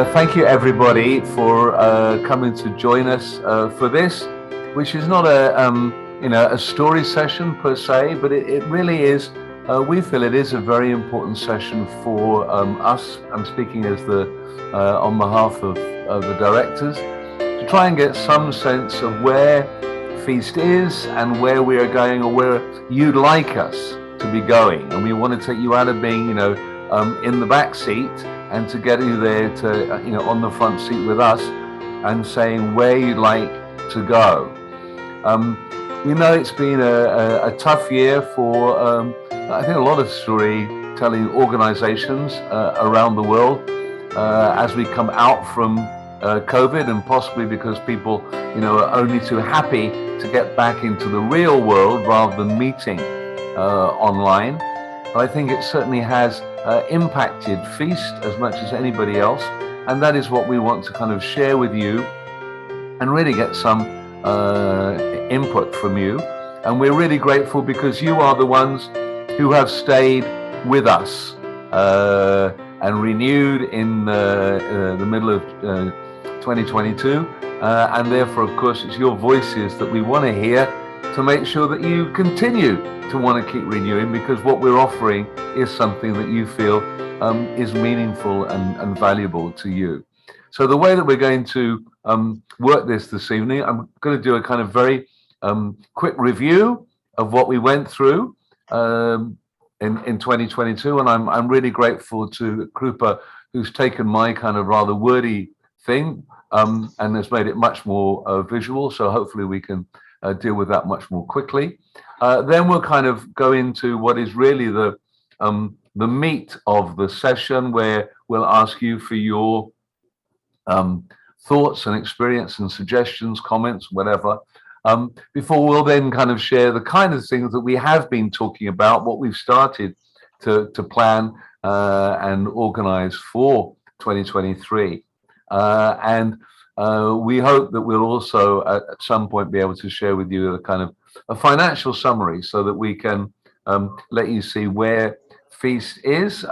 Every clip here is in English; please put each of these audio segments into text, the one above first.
Thank you, everybody, for coming to join us for this, which is not a story session per se, but it really is. We feel it is a very important session for us. I'm speaking as the on behalf of the directors to try and get some sense of where Feast is and where we are going, or where you'd like us to be going. And we want to take you out of being, in the back seat, and to get you there to, on the front seat with us, and saying where you'd like to go. We know it's been a tough year for, I think, a lot of storytelling organizations around the world as we come out from COVID, and possibly because people, are only too happy to get back into the real world rather than meeting online. But I think it certainly has impacted Feast as much as anybody else, and that is what we want to kind of share with you and really get some input from you. And we're really grateful because you are the ones who have stayed with us and renewed in the middle of 2022. And therefore, of course, it's your voices that we want to hear to make sure that you continue to want to keep renewing, because what we're offering is something that you feel is meaningful and valuable to you. So the way that we're going to work this evening, I'm going to do a kind of very quick review of what we went through in 2022, and I'm really grateful to Krupa, who's taken my kind of rather wordy thing and has made it much more visual. So hopefully we can deal with that much more quickly. Then we'll kind of go into what is really the meat of the session, where we'll ask you for your thoughts and experience and suggestions, comments, whatever. Before we'll then kind of share the kind of things that we have been talking about, what we've started to plan and organize for 2023. And we hope that we'll also at some point be able to share with you a kind of a financial summary, so that we can let you see where Feast is.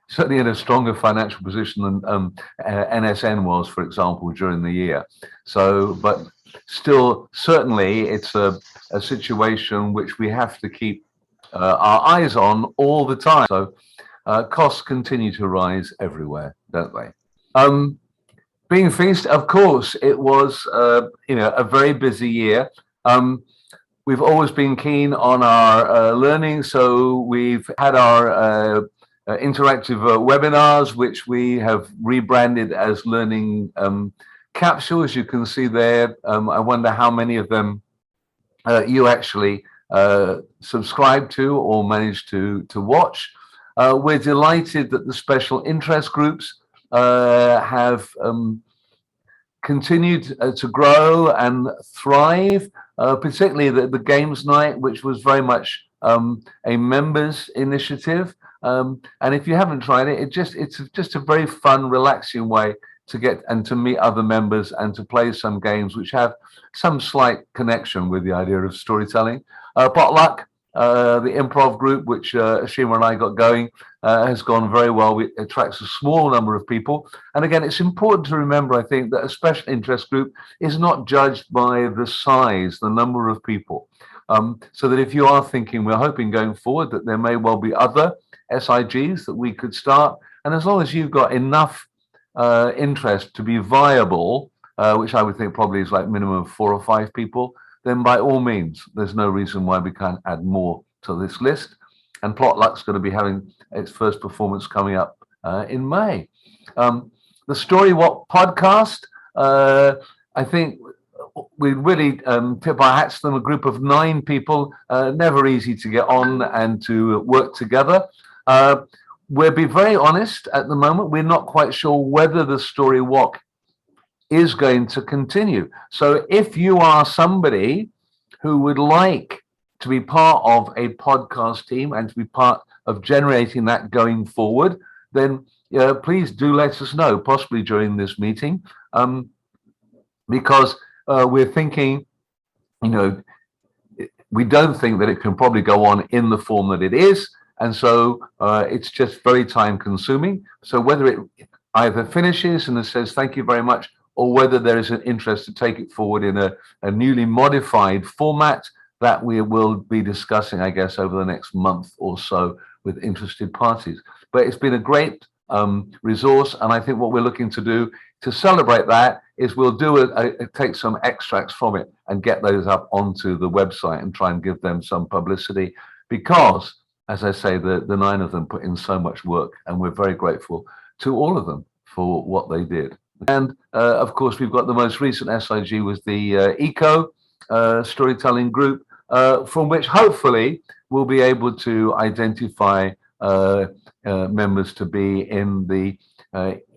Certainly in a stronger financial position than NSN was, for example, during the year. So, but still, certainly it's a situation which we have to keep our eyes on all the time. So costs continue to rise everywhere, don't they? Being Feast, of course, it was a very busy year. We've always been keen on our learning, so we've had our interactive webinars, which we have rebranded as Learning Capsule, as you can see there. I wonder how many of them you actually subscribe to or managed to watch. We're delighted that the special interest groups have continued to grow and thrive, particularly the games night, which was very much a members initiative. And if you haven't tried it, it's just a very fun, relaxing way to get and to meet other members and to play some games which have some slight connection with the idea of storytelling. Potluck, the improv group, which Ashima and I got going, has gone very well. It attracts a small number of people. And again, it's important to remember, I think, that a special interest group is not judged by the size, the number of people. So that if you are thinking, we're hoping going forward that there may well be other SIGs that we could start. And as long as you've got enough interest to be viable, which I would think probably is like minimum of 4 or 5 people, then by all means, there's no reason why we can't add more to this list. And Plotluck's going to be having its first performance coming up in May. The Story What podcast, I think we really tip our hats to them, a group of 9 people, never easy to get on and to work together. We'll be very honest at the moment, we're not quite sure whether the Story Walk is going to continue. So if you are somebody who would like to be part of a podcast team and to be part of generating that going forward, then please do let us know, possibly during this meeting, because we're thinking, we don't think that it can probably go on in the form that it is. And so it's just very time consuming. So whether it either finishes and it says thank you very much, or whether there is an interest to take it forward in a newly modified format, that we will be discussing, I guess, over the next month or so with interested parties. But it's been a great resource, and I think what we're looking to do to celebrate that is we'll take some extracts from it and get those up onto the website and try and give them some publicity, because, as I say, the 9 of them put in so much work, and we're very grateful to all of them for what they did. And of course, we've got the most recent SIG was the Eco storytelling group, from which hopefully we'll be able to identify members to be in the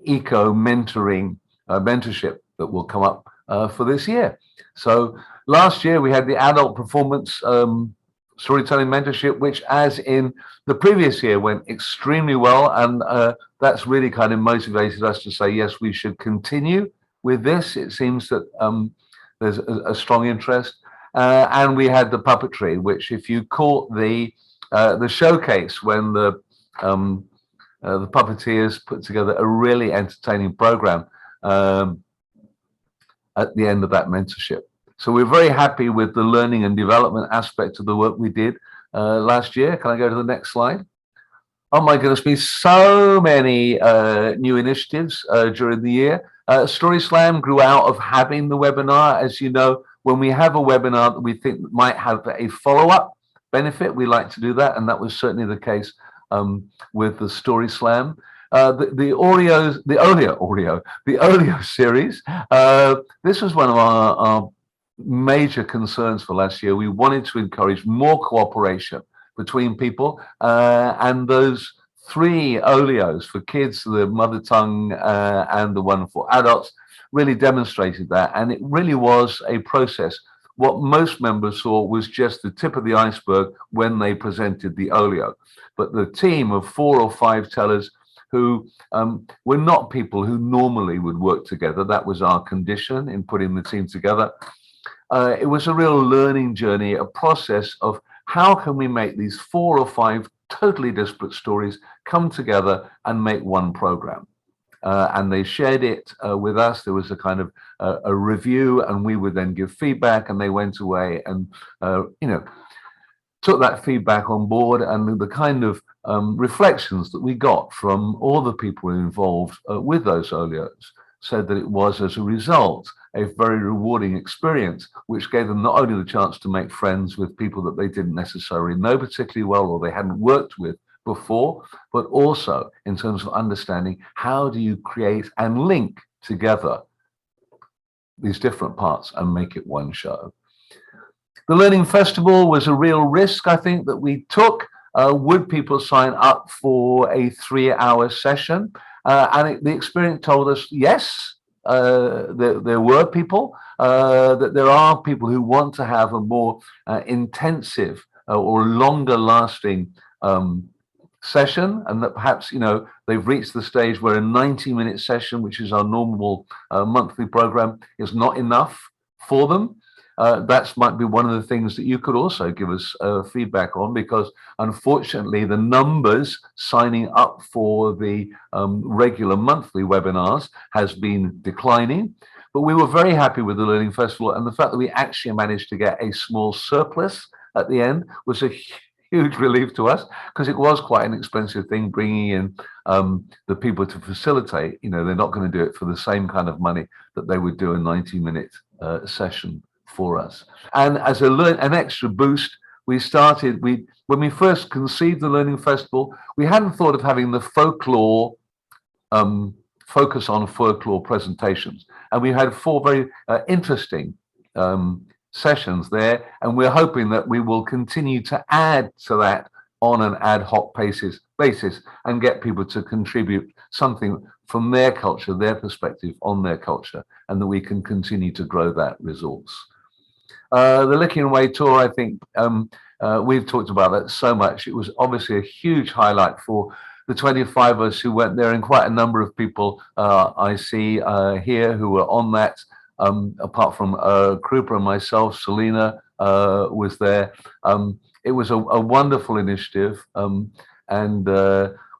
Eco mentoring mentorship that will come up for this year. So last year we had the adult performance storytelling mentorship, which, as in the previous year, went extremely well, and that's really kind of motivated us to say yes, we should continue with this. It seems that there's a strong interest, and we had the puppetry, which, if you caught the showcase when the puppeteers put together a really entertaining program at the end of that mentorship. So we're very happy with the learning and development aspect of the work we did last year. Can I go to the next slide? Oh my goodness me, so many new initiatives during the year. Story Slam grew out of having the webinar. As you know, when we have a webinar that we think might have a follow-up benefit, we like to do that, and that was certainly the case with the Story Slam. The Olio series. This was one of our major concerns for last year. We wanted to encourage more cooperation between people, and those 3 Olios for kids, the mother tongue and the one for adults, really demonstrated that, and it really was a process. What most members saw was just the tip of the iceberg when they presented the Olio, but the team of 4 or 5 tellers who were not people who normally would work together. That was our condition in putting the team together. It was a real learning journey, a process of how can we make these 4 or 5 totally disparate stories come together and make one program. And they shared it with us. There was a kind of a review, and we would then give feedback, and they went away and took that feedback on board, and the kind of reflections that we got from all the people involved with those Olios said that it was, as a result, a very rewarding experience, which gave them not only the chance to make friends with people that they didn't necessarily know particularly well or they hadn't worked with before, but also in terms of understanding how do you create and link together these different parts and make it one show. The Learning Festival was a real risk, I think, that we took. Would people sign up for a 3-hour session? And the experience told us, yes, there were people, that there are people who want to have a more intensive or longer lasting session, and that perhaps they've reached the stage where a 90-minute session, which is our normal monthly program, is not enough for them. That might be one of the things that you could also give us feedback on, because unfortunately the numbers signing up for the regular monthly webinars has been declining. But we were very happy with the Learning Festival, and the fact that we actually managed to get a small surplus at the end was a huge relief to us, because it was quite an expensive thing bringing in the people to facilitate. They're not going to do it for the same kind of money that they would do a 90-minute session for us. And as an extra boost, we started, when we first conceived the Learning Festival, we hadn't thought of having the folklore, focus on folklore presentations. And we had 4 very interesting sessions there, and we're hoping that we will continue to add to that on an ad hoc basis and get people to contribute something from their culture, their perspective on their culture, and that we can continue to grow that resource. The Licking Away tour, I think we've talked about that so much. It was obviously a huge highlight for the 25 of us who went there, and quite a number of people I see here who were on that. Apart from Krupa and myself, Selena was there. It was a wonderful initiative. And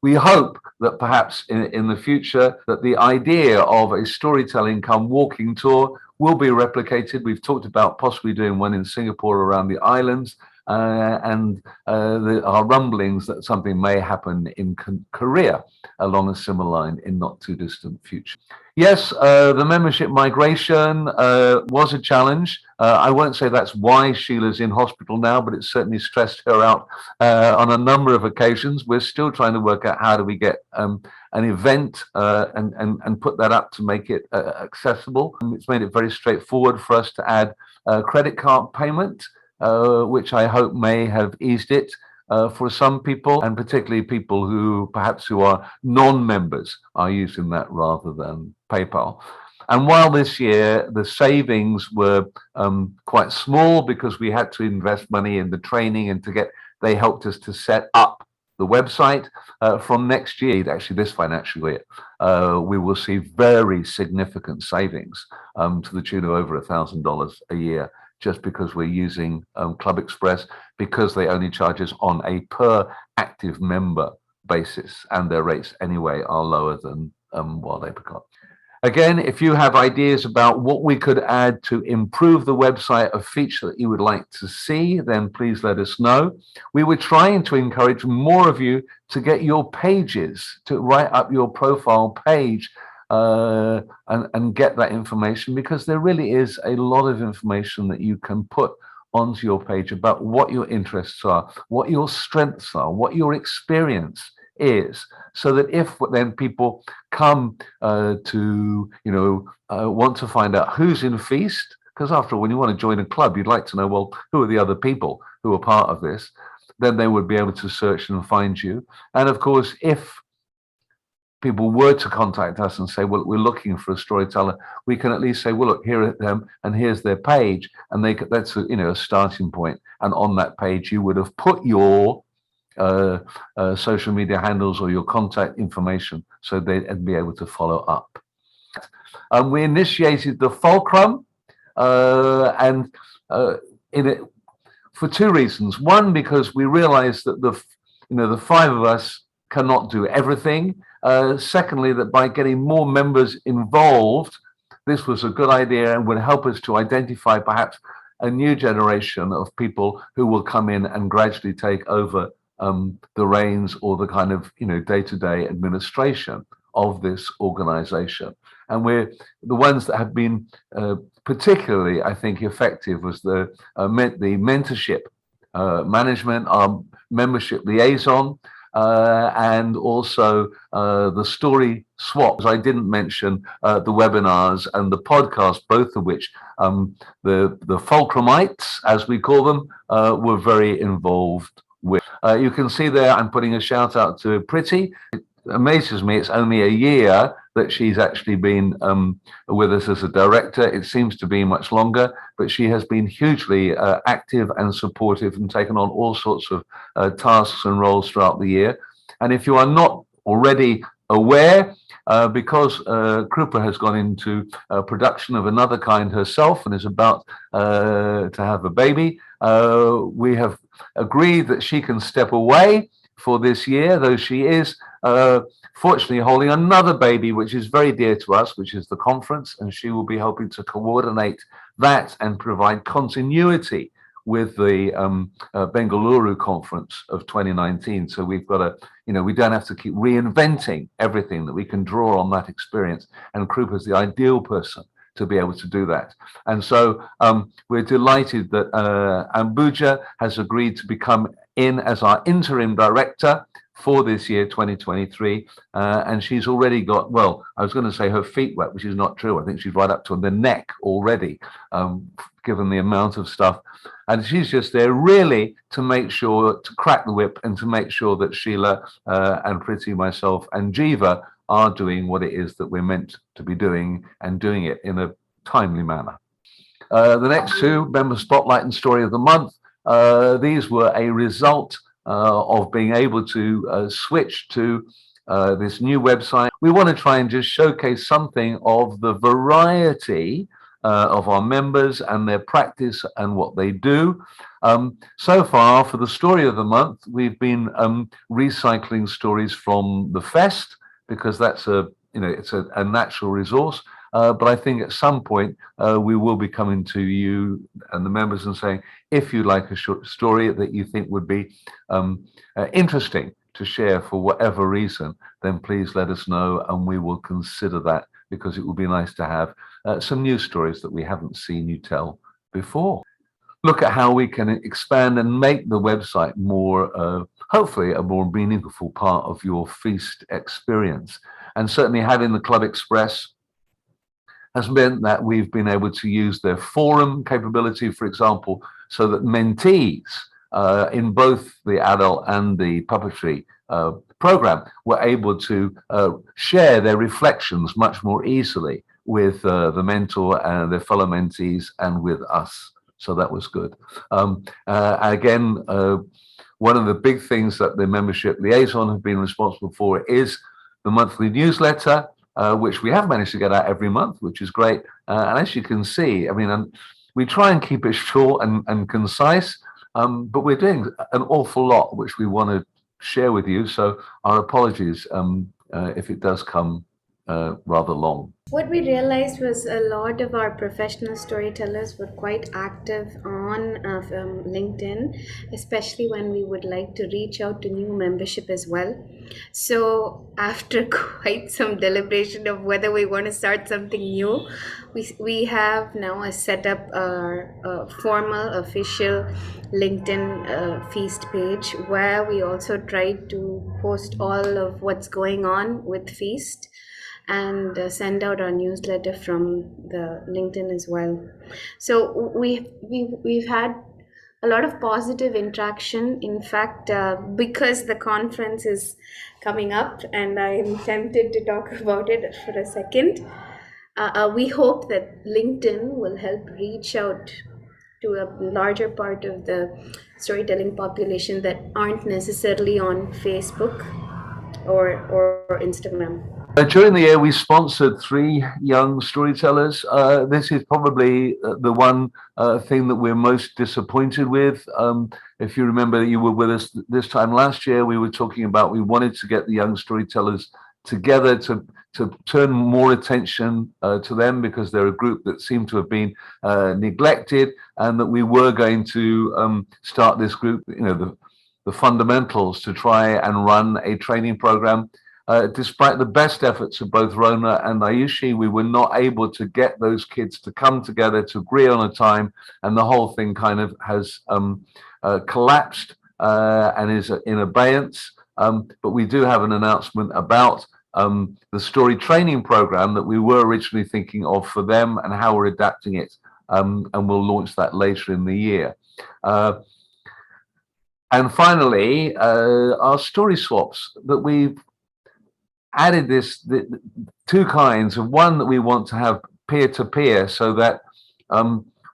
we hope that perhaps in the future that the idea of a storytelling come walking tour will be replicated. We've talked about possibly doing one in Singapore around the islands, and there are rumblings that something may happen in Korea along a similar line in not too distant future. Yes, the membership migration was a challenge. I won't say that's why Sheila's in hospital now, but it certainly stressed her out on a number of occasions. We're still trying to work out how do we get an event and put that up to make it accessible. It's made it very straightforward for us to add credit card payment, which I hope may have eased it for some people, and particularly people who perhaps who are non-members are using that rather than PayPal. And while this year the savings were quite small because we had to invest money in the training and they helped us to set up the website. From next year, actually this financial year, we will see very significant savings to the tune of over $1,000 a year, just because we're using Club Express, because they only charge us on a per active member basis, and their rates anyway are lower than Wildpaper. Again, if you have ideas about what we could add to improve the website, a feature that you would like to see, then please let us know. We were trying to encourage more of you to get your pages, to write up your profile page and get that information, because there really is a lot of information that you can put onto your page about what your interests are, what your strengths are, what your experience is, so that if then people come to want to find out who's in Feast, because after all, when you want to join a club, you'd like to know, well, who are the other people who are part of this, then they would be able to search and find you. And of course, if people were to contact us and say, well, we're looking for a storyteller, we can at least say, well, look, here are them and here's their page, and that's a starting point. And on that page you would have put your social media handles or your contact information, so they'd be able to follow up. We initiated the fulcrum, and in it for two reasons. One, because we realized that the five of us cannot do everything. Secondly, that by getting more members involved, this was a good idea and would help us to identify perhaps a new generation of people who will come in and gradually take over the reins or the kind of day-to-day administration of this organization. And we're the ones that have been particularly, I think, effective was the mentorship management, our membership liaison, and also the story swaps. I didn't mention the webinars and the podcast, both of which the Fulcrumites, as we call them, were very involved with. You can see there I'm putting a shout out to Pretty. It amazes me it's only a year that she's actually been with us as a director. It seems to be much longer, but she has been hugely active and supportive and taken on all sorts of tasks and roles throughout the year. And if you are not already aware, because Krupa has gone into production of another kind herself and is about to have a baby, we have agreed that she can step away for this year, though she is fortunately holding another baby which is very dear to us, which is the conference, and she will be helping to coordinate that and provide continuity with the Bengaluru conference of 2019. So we've got we don't have to keep reinventing everything, that we can draw on that experience, and Krupa is the ideal person to be able to do that. And so we're delighted that Ambuja has agreed to become in as our interim director for this year 2023, and she's already got, well, I was going to say her feet wet, which is not true. I think she's right up to the neck already, given the amount of stuff, and she's just there really to make sure, to crack the whip and to make sure that Sheila and Pretty, myself and Jiva are doing what it is that we're meant to be doing, and doing it in a timely manner. The next two, Member Spotlight and Story of the Month, these were a result of being able to switch to this new website. We want to try and just showcase something of the variety of our members and their practice and what they do. So far, for the story of the month, we've been recycling stories from the fest, because that's it's a natural resource. But I think at some point we will be coming to you and the members and saying, if you like a short story that you think would be interesting to share for whatever reason, then please let us know and we will consider that, because it would be nice to have some new stories that we haven't seen you tell before. Look at how we can expand and make the website more, hopefully, a more meaningful part of your feast experience. And certainly having the Club Express has meant that we've been able to use their forum capability, for example, so that mentees in both the adult and the puppetry program were able to share their reflections much more easily with the mentor and their fellow mentees and with us. So that was good. Again, one of the big things that the membership liaison have been responsible for is the monthly newsletter, which we have managed to get out every month, which is great. And as you can see, I mean, we try and keep it short and concise, but we're doing an awful lot which we want to share with you. So our apologies if it does come rather long. What we realized was a lot of our professional storytellers were quite active on LinkedIn, especially when we would like to reach out to new membership as well. So, after quite some deliberation of whether we want to start something new, we have now set up a formal, official LinkedIn feast page where we also try to post all of what's going on with feast and send out our newsletter from the LinkedIn as well. So we've had a lot of positive interaction. In fact, because the conference is coming up, and I'm tempted to talk about it for a second, we hope that LinkedIn will help reach out to a larger part of the storytelling population that aren't necessarily on Facebook or Instagram. During the year, we sponsored 3 young storytellers. This is probably the one thing that we're most disappointed with. If you remember, you were with us this time last year, we were talking about we wanted to get the young storytellers together to turn more attention to them, because they're a group that seemed to have been neglected, and that we were going to start this group, the fundamentals, to try and run a training program. Despite the best efforts of both Rona and Ayushi, we were not able to get those kids to come together to agree on a time, and the whole thing kind of has collapsed and is in abeyance. But we do have an announcement about the story training program that we were originally thinking of for them and how we're adapting it, and we'll launch that later in the year. And finally, our story swaps that we've added the 2 kinds of one that we want to have peer-to-peer, so that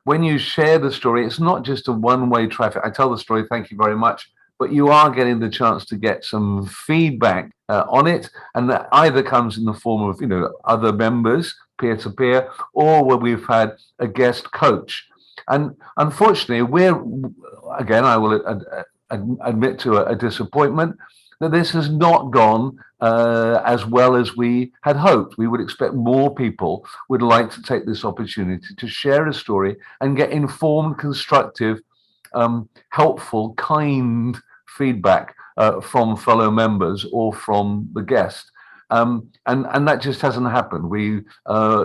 when you share the story, it's not just a one-way traffic. I tell the story, thank you very much, but you are getting the chance to get some feedback on it, and that either comes in the form of other members peer-to-peer, or where we've had a guest coach. And unfortunately, I will admit to a disappointment that this has not gone as well as we had hoped. We would expect more people would like to take this opportunity to share a story and get informed, constructive, helpful, kind feedback from fellow members or from the guest. And that just hasn't happened. We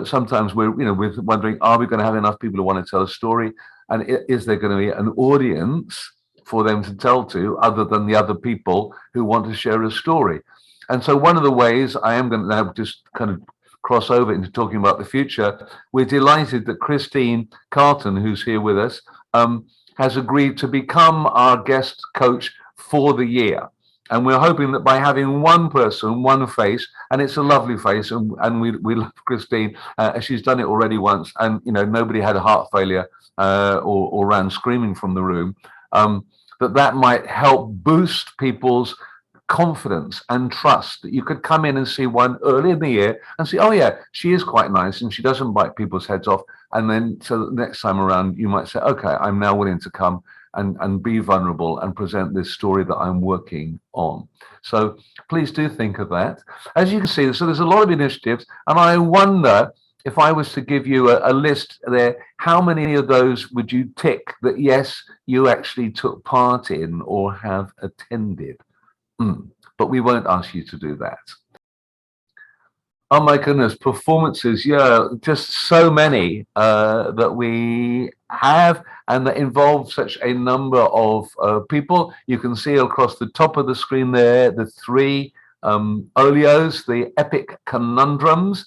sometimes we're wondering, are we going to have enough people who want to tell a story, and is there going to be an audience for them to tell to, other than the other people who want to share a story. And so one of the ways, I am going to now just kind of cross over into talking about the future, we're delighted that Christine Carton, who's here with us, has agreed to become our guest coach for the year. And we're hoping that by having one person, one face, and it's a lovely face, and we love Christine. She's done it already once, and nobody had a heart failure or ran screaming from the room. That might help boost people's confidence and trust that you could come in and see one early in the year and see, oh yeah, she is quite nice and she doesn't bite people's heads off. And then so the next time around, you might say, okay, I'm now willing to come and be vulnerable and present this story that I'm working on. So please do think of that. As you can see, so there's a lot of initiatives, and I wonder if I was to give you a list there, how many of those would you tick that yes, you actually took part in or have attended? But we won't ask you to do that. Oh my goodness, performances, yeah, just so many that we have and that involve such a number of people. You can see across the top of the screen there the three olios, the epic conundrums,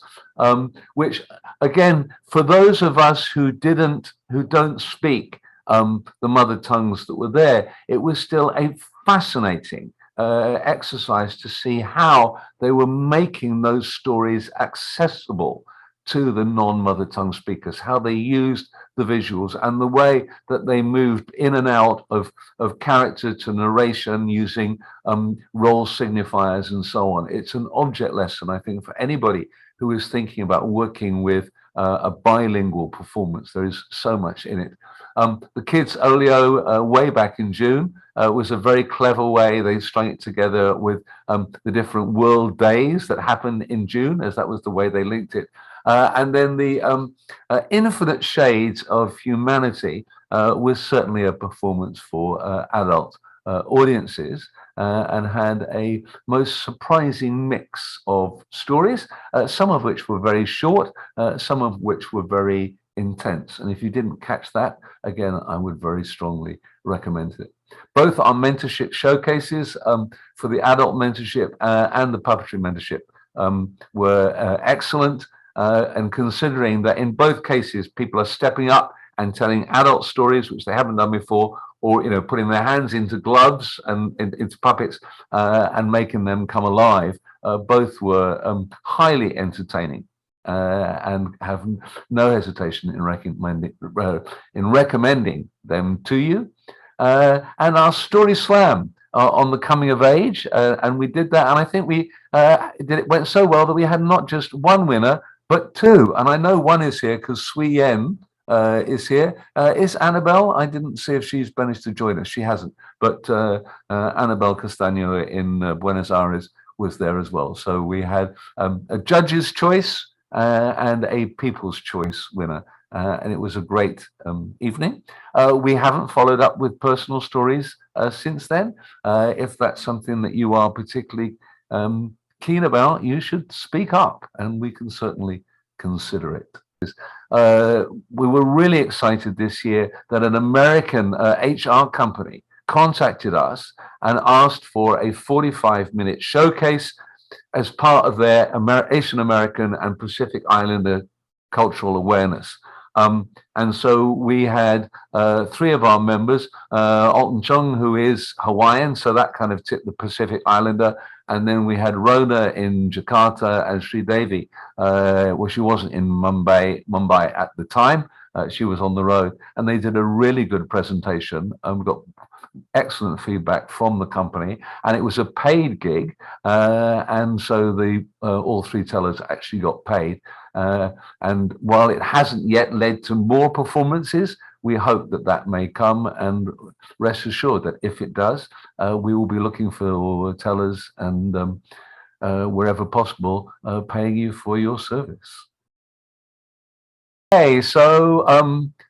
which again, for those of us who don't speak the mother tongues that were there, it was still a fascinating exercise to see how they were making those stories accessible to the non-mother tongue speakers, how they used the visuals and the way that they moved in and out of character to narration using role signifiers and so on. It's an object lesson, I think, for anybody who is thinking about working with a bilingual performance. There is so much in it. The kids' olio way back in June was a very clever way. They strung it together with the different world days that happened in June, as that was the way they linked it. And then the infinite shades of humanity was certainly a performance for adult audiences. And had a most surprising mix of stories, some of which were very short, some of which were very intense. And if you didn't catch that, again, I would very strongly recommend it. Both are mentorship showcases for the adult mentorship and the puppetry mentorship were excellent. And considering that in both cases, people are stepping up and telling adult stories, which they haven't done before, or putting their hands into gloves and into puppets and making them come alive. Both were highly entertaining and have no hesitation in recommending them to you. And our story slam on the coming of age, and we did that, and I think we it went so well that we had not just one winner but two, and I know one is here because Sui Yen is here. Is Annabelle? I didn't see if she's managed to join us. She hasn't, but Annabelle Castaño in Buenos Aires was there as well. So we had a judge's choice and a people's choice winner. And it was a great evening. We haven't followed up with personal stories since then. If that's something that you are particularly keen about, you should speak up and we can certainly consider it. We were really excited this year that an American HR company contacted us and asked for a 45-minute showcase as part of their Asian American and Pacific Islander cultural awareness. And so we had three of our members, Alton Chung, who is Hawaiian, so that kind of tipped the Pacific Islander. And then we had Rona in Jakarta and Sri Devi. Well, she wasn't in Mumbai at the time. She was on the road. And they did a really good presentation. We got excellent feedback from the company, and it was a paid gig, and so the all three tellers actually got paid. And while it hasn't yet led to more performances, we hope that that may come, and rest assured that if it does, we will be looking for tellers and wherever possible, paying you for your service. Okay, so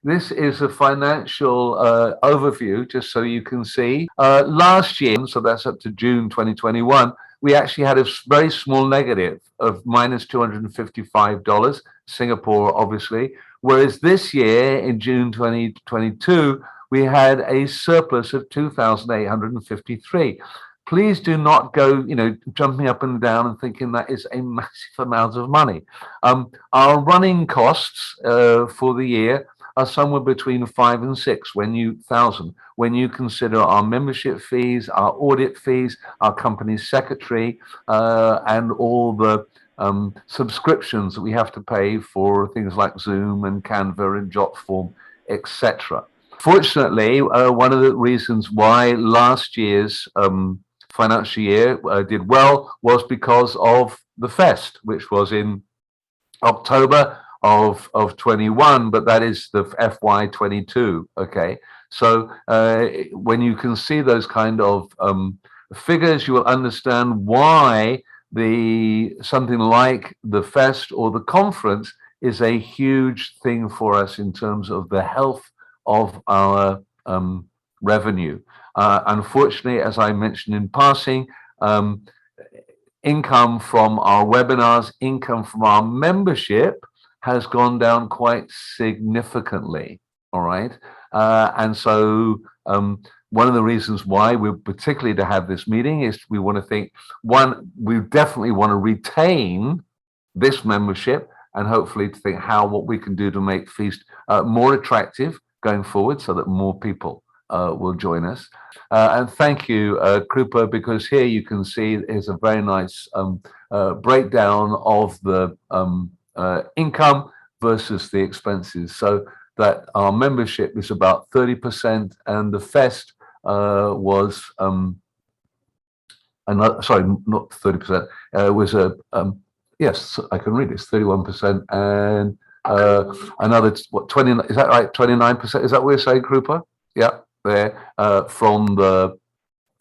this is a financial overview, just so you can see. Last year, so that's up to June 2021, we actually had a very small negative of minus $255, Singapore, obviously. Whereas this year, in June 2022, we had a surplus of 2,853. Please do not go, jumping up and down and thinking that is a massive amount of money. Our running costs for the year are somewhere between 5 and 6 when you consider our membership fees, our audit fees, our company secretary, and all the subscriptions that we have to pay for things like Zoom and Canva and Jotform, etc. Fortunately, one of the reasons why last year's financial year did well was because of the fest, which was in October of 21, but that is the FY 22. Okay, so when you can see those kind of figures, you will understand why the something like the fest or the conference is a huge thing for us in terms of the health of our revenue. Unfortunately, as I mentioned in passing, um, income from our webinars, income from our membership has gone down quite significantly. All right. And so one of the reasons why we're particularly to have this meeting is we want to think, one, we definitely want to retain this membership and hopefully to think what we can do to make Feast more attractive going forward so that more people will join us. And thank you, Krupa, because here you can see is a very nice breakdown of the income versus the expenses. So that our membership is about 30% and the fest was another, sorry, not 30%, was a, yes, I can read this, 31% and another, what, 20, is that right, 29%? Is that what we're saying, Krupa? Yeah, there, from the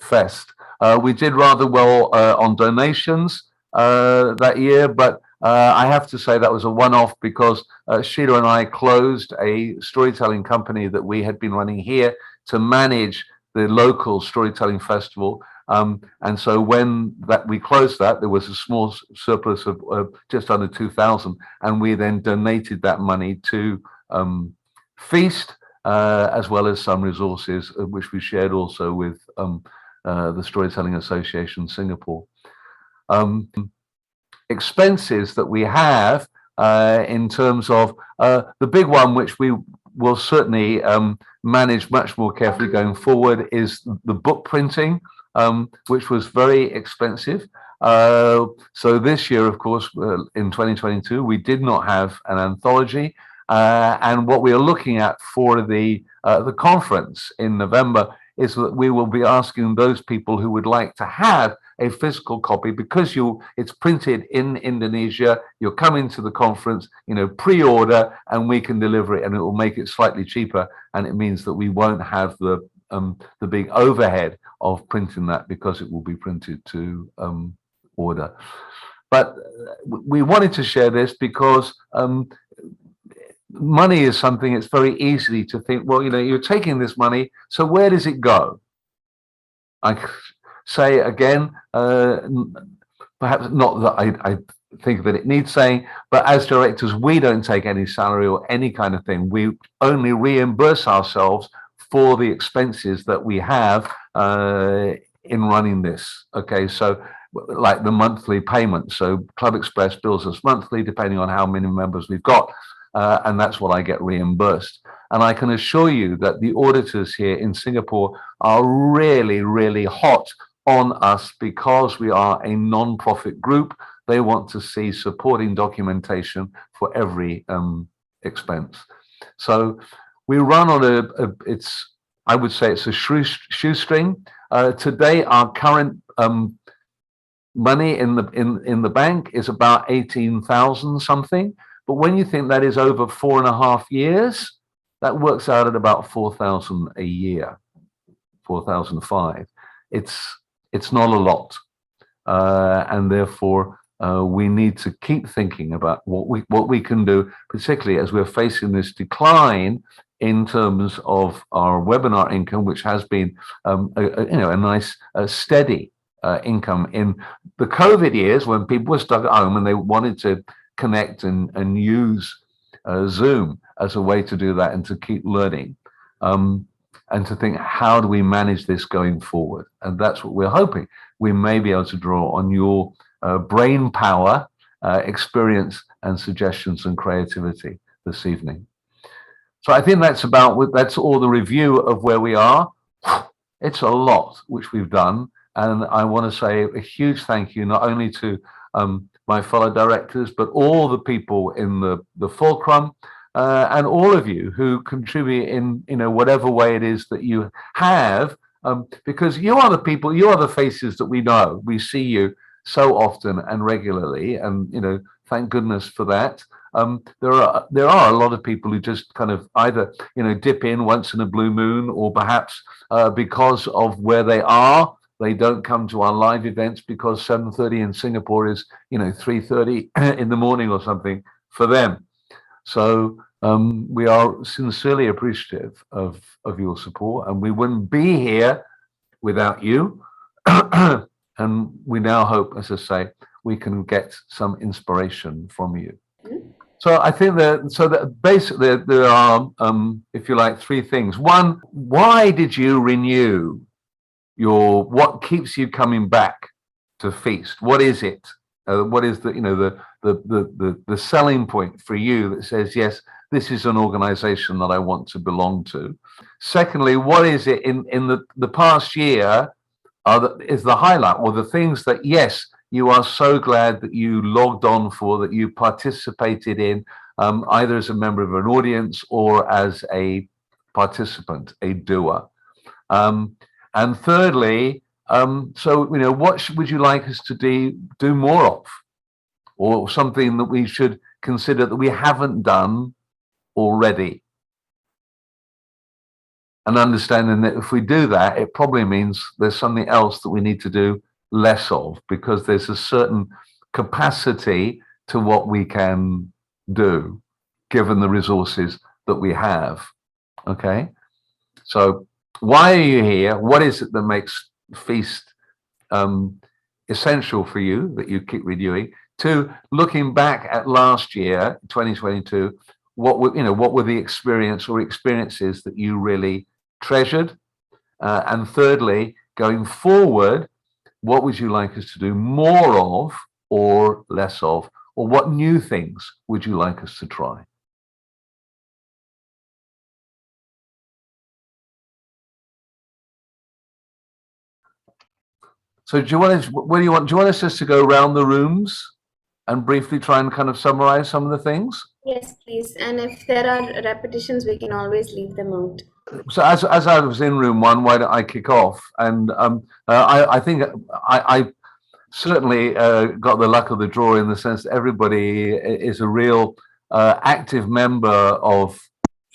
fest. We did rather well on donations that year, but I have to say that was a one-off because Sheila and I closed a storytelling company that we had been running here to manage the local storytelling festival. And so when we closed that, there was a small surplus of just under 2,000, and we then donated that money to Feast, as well as some resources, which we shared also with the Storytelling Association Singapore. Expenses that we have in terms of the big one, which we will certainly manage much more carefully going forward, is the book printing, which was very expensive. So this year, of course, in 2022, we did not have an anthology. And what we are looking at for the conference in November is that we will be asking those people who would like to have a physical copy, because it's printed in Indonesia, you're coming to the conference, pre-order, and we can deliver it, and it will make it slightly cheaper, and it means that we won't have the big overhead of printing that, because it will be printed to order. But we wanted to share this because money is something it's very easy to think, well, you're taking this money, so where does it go? I say again, perhaps not that I think that it needs saying, but as directors, we don't take any salary or any kind of thing. We only reimburse ourselves for the expenses that we have in running this. Okay, so like the monthly payment. So Club Express bills us monthly, depending on how many members we've got. And that's what I get reimbursed. And I can assure you that the auditors here in Singapore are really, really hot on us because we are a non-profit group. They want to see supporting documentation for every expense. So we run on I would say it's a shoestring. Today, our current money in the bank is about 18,000 something. But when you think that is over 4.5 years, that works out at about 4,000 a year, 4,005. It's not a lot, and therefore we need to keep thinking about what we can do, particularly as we're facing this decline in terms of our webinar income, which has been a nice steady income in the COVID years when people were stuck at home and they wanted to connect and use Zoom as a way to do that and to keep learning, and to think, how do we manage this going forward? And that's what we're hoping. We may be able to draw on your brain power, experience, and suggestions and creativity this evening. So I think that's all the review of where we are. It's a lot which we've done, and I want to say a huge thank you not only to my fellow directors, but all the people in the fulcrum, and all of you who contribute in whatever way it is that you have because you are the people, you are the faces that we know. We see you so often and regularly, and thank goodness for that. There are a lot of people who just kind of either dip in once in a blue moon, or perhaps because of where they are, they don't come to our live events because 7:30 in Singapore is 3:30 in the morning or something for them. So we are sincerely appreciative of your support, and we wouldn't be here without you. And we now hope, as I say, we can get some inspiration from you. So I think that basically there are, if you like, three things. One, why did you renew what keeps you coming back to Feast? What is it? What is the selling point for you that says, yes, this is an organization that I want to belong to? Secondly, what is it in the past year is the highlight, or the things that, yes, you are so glad that you logged on for, that you participated in, either as a member of an audience or as a participant, a doer. And thirdly, what would you like us to do more of, or something that we should consider that we haven't done already? And understanding that if we do that, it probably means there's something else that we need to do less of, because there's a certain capacity to what we can do, given the resources that we have. Okay, so why are you here? What is it that makes Feast essential for you, that you keep renewing? Two, looking back at last year, 2022, what were the experiences that you really treasured? And thirdly, going forward, what would you like us to do more of or less of? Or what new things would you like us to try? So do you want us just to go around the rooms and briefly try and kind of summarize some of the things? Yes, please. And if there are repetitions, we can always leave them out. So as I was in room one, why don't I kick off? And I think I certainly got the luck of the draw, in the sense that everybody is a real active member of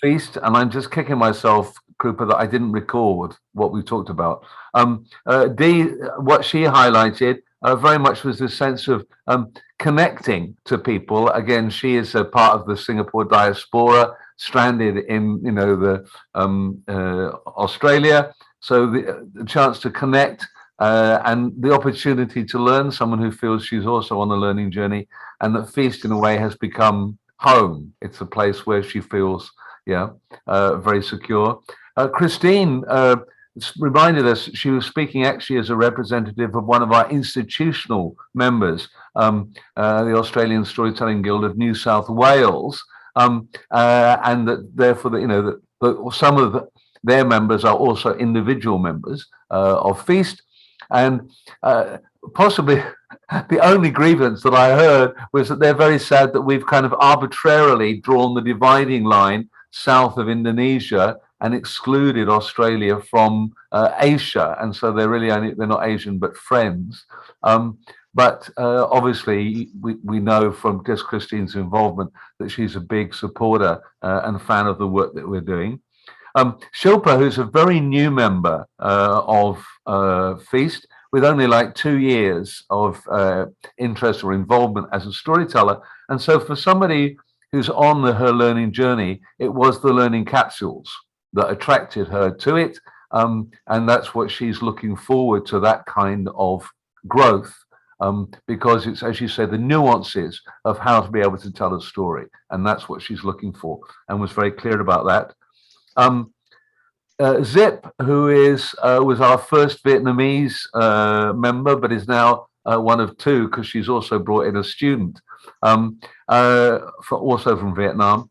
Feast, and I'm just kicking myself, Krupa, that I didn't record what we talked about. Dee, what she highlighted very much was this sense of connecting to people. Again, she is a part of the Singapore diaspora, stranded in Australia. So the chance to connect, and the opportunity to learn, someone who feels she's also on a learning journey, and that Feast in a way has become home. It's a place where she feels very secure. Christine reminded us she was speaking actually as a representative of one of our institutional members, the Australian Storytelling Guild of New South Wales, and that therefore that some of their members are also individual members of Feast. And possibly the only grievance that I heard was that they're very sad that we've kind of arbitrarily drawn the dividing line south of Indonesia and excluded Australia from Asia. And so they're not Asian, but friends. But obviously, we know from just Christine's involvement that she's a big supporter and fan of the work that we're doing. Shilpa, who's a very new member of Feast, with only like 2 years of interest or involvement as a storyteller. And so for somebody who's on her learning journey, it was the learning capsules that attracted her to it. And that's what she's looking forward to, that kind of growth. Because it's, as you say, the nuances of how to be able to tell a story. And that's what she's looking for, and was very clear about that. Zip, who was our first Vietnamese member, but is now one of two, because she's also brought in a student, also from Vietnam,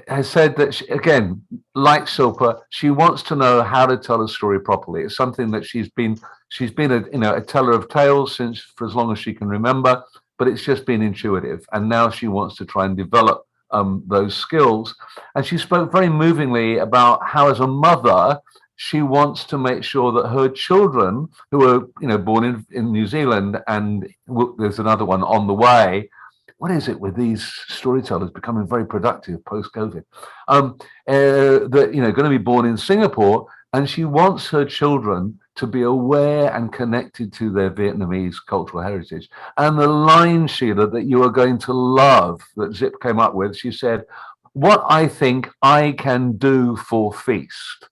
has said that she, again, like Shilpa, she wants to know how to tell a story properly. It's something that she's been a teller of tales for as long as she can remember, but it's just been intuitive, and now she wants to try and develop those skills. And she spoke very movingly about how, as a mother, she wants to make sure that her children, who are born in New Zealand, and there's another one on the way. What is it with these storytellers becoming very productive post-COVID? That going to be born in Singapore, and she wants her children to be aware and connected to their Vietnamese cultural heritage. And the line, Sheila, that you are going to love, that Zip came up with, she said, "What I think I can do for Feast."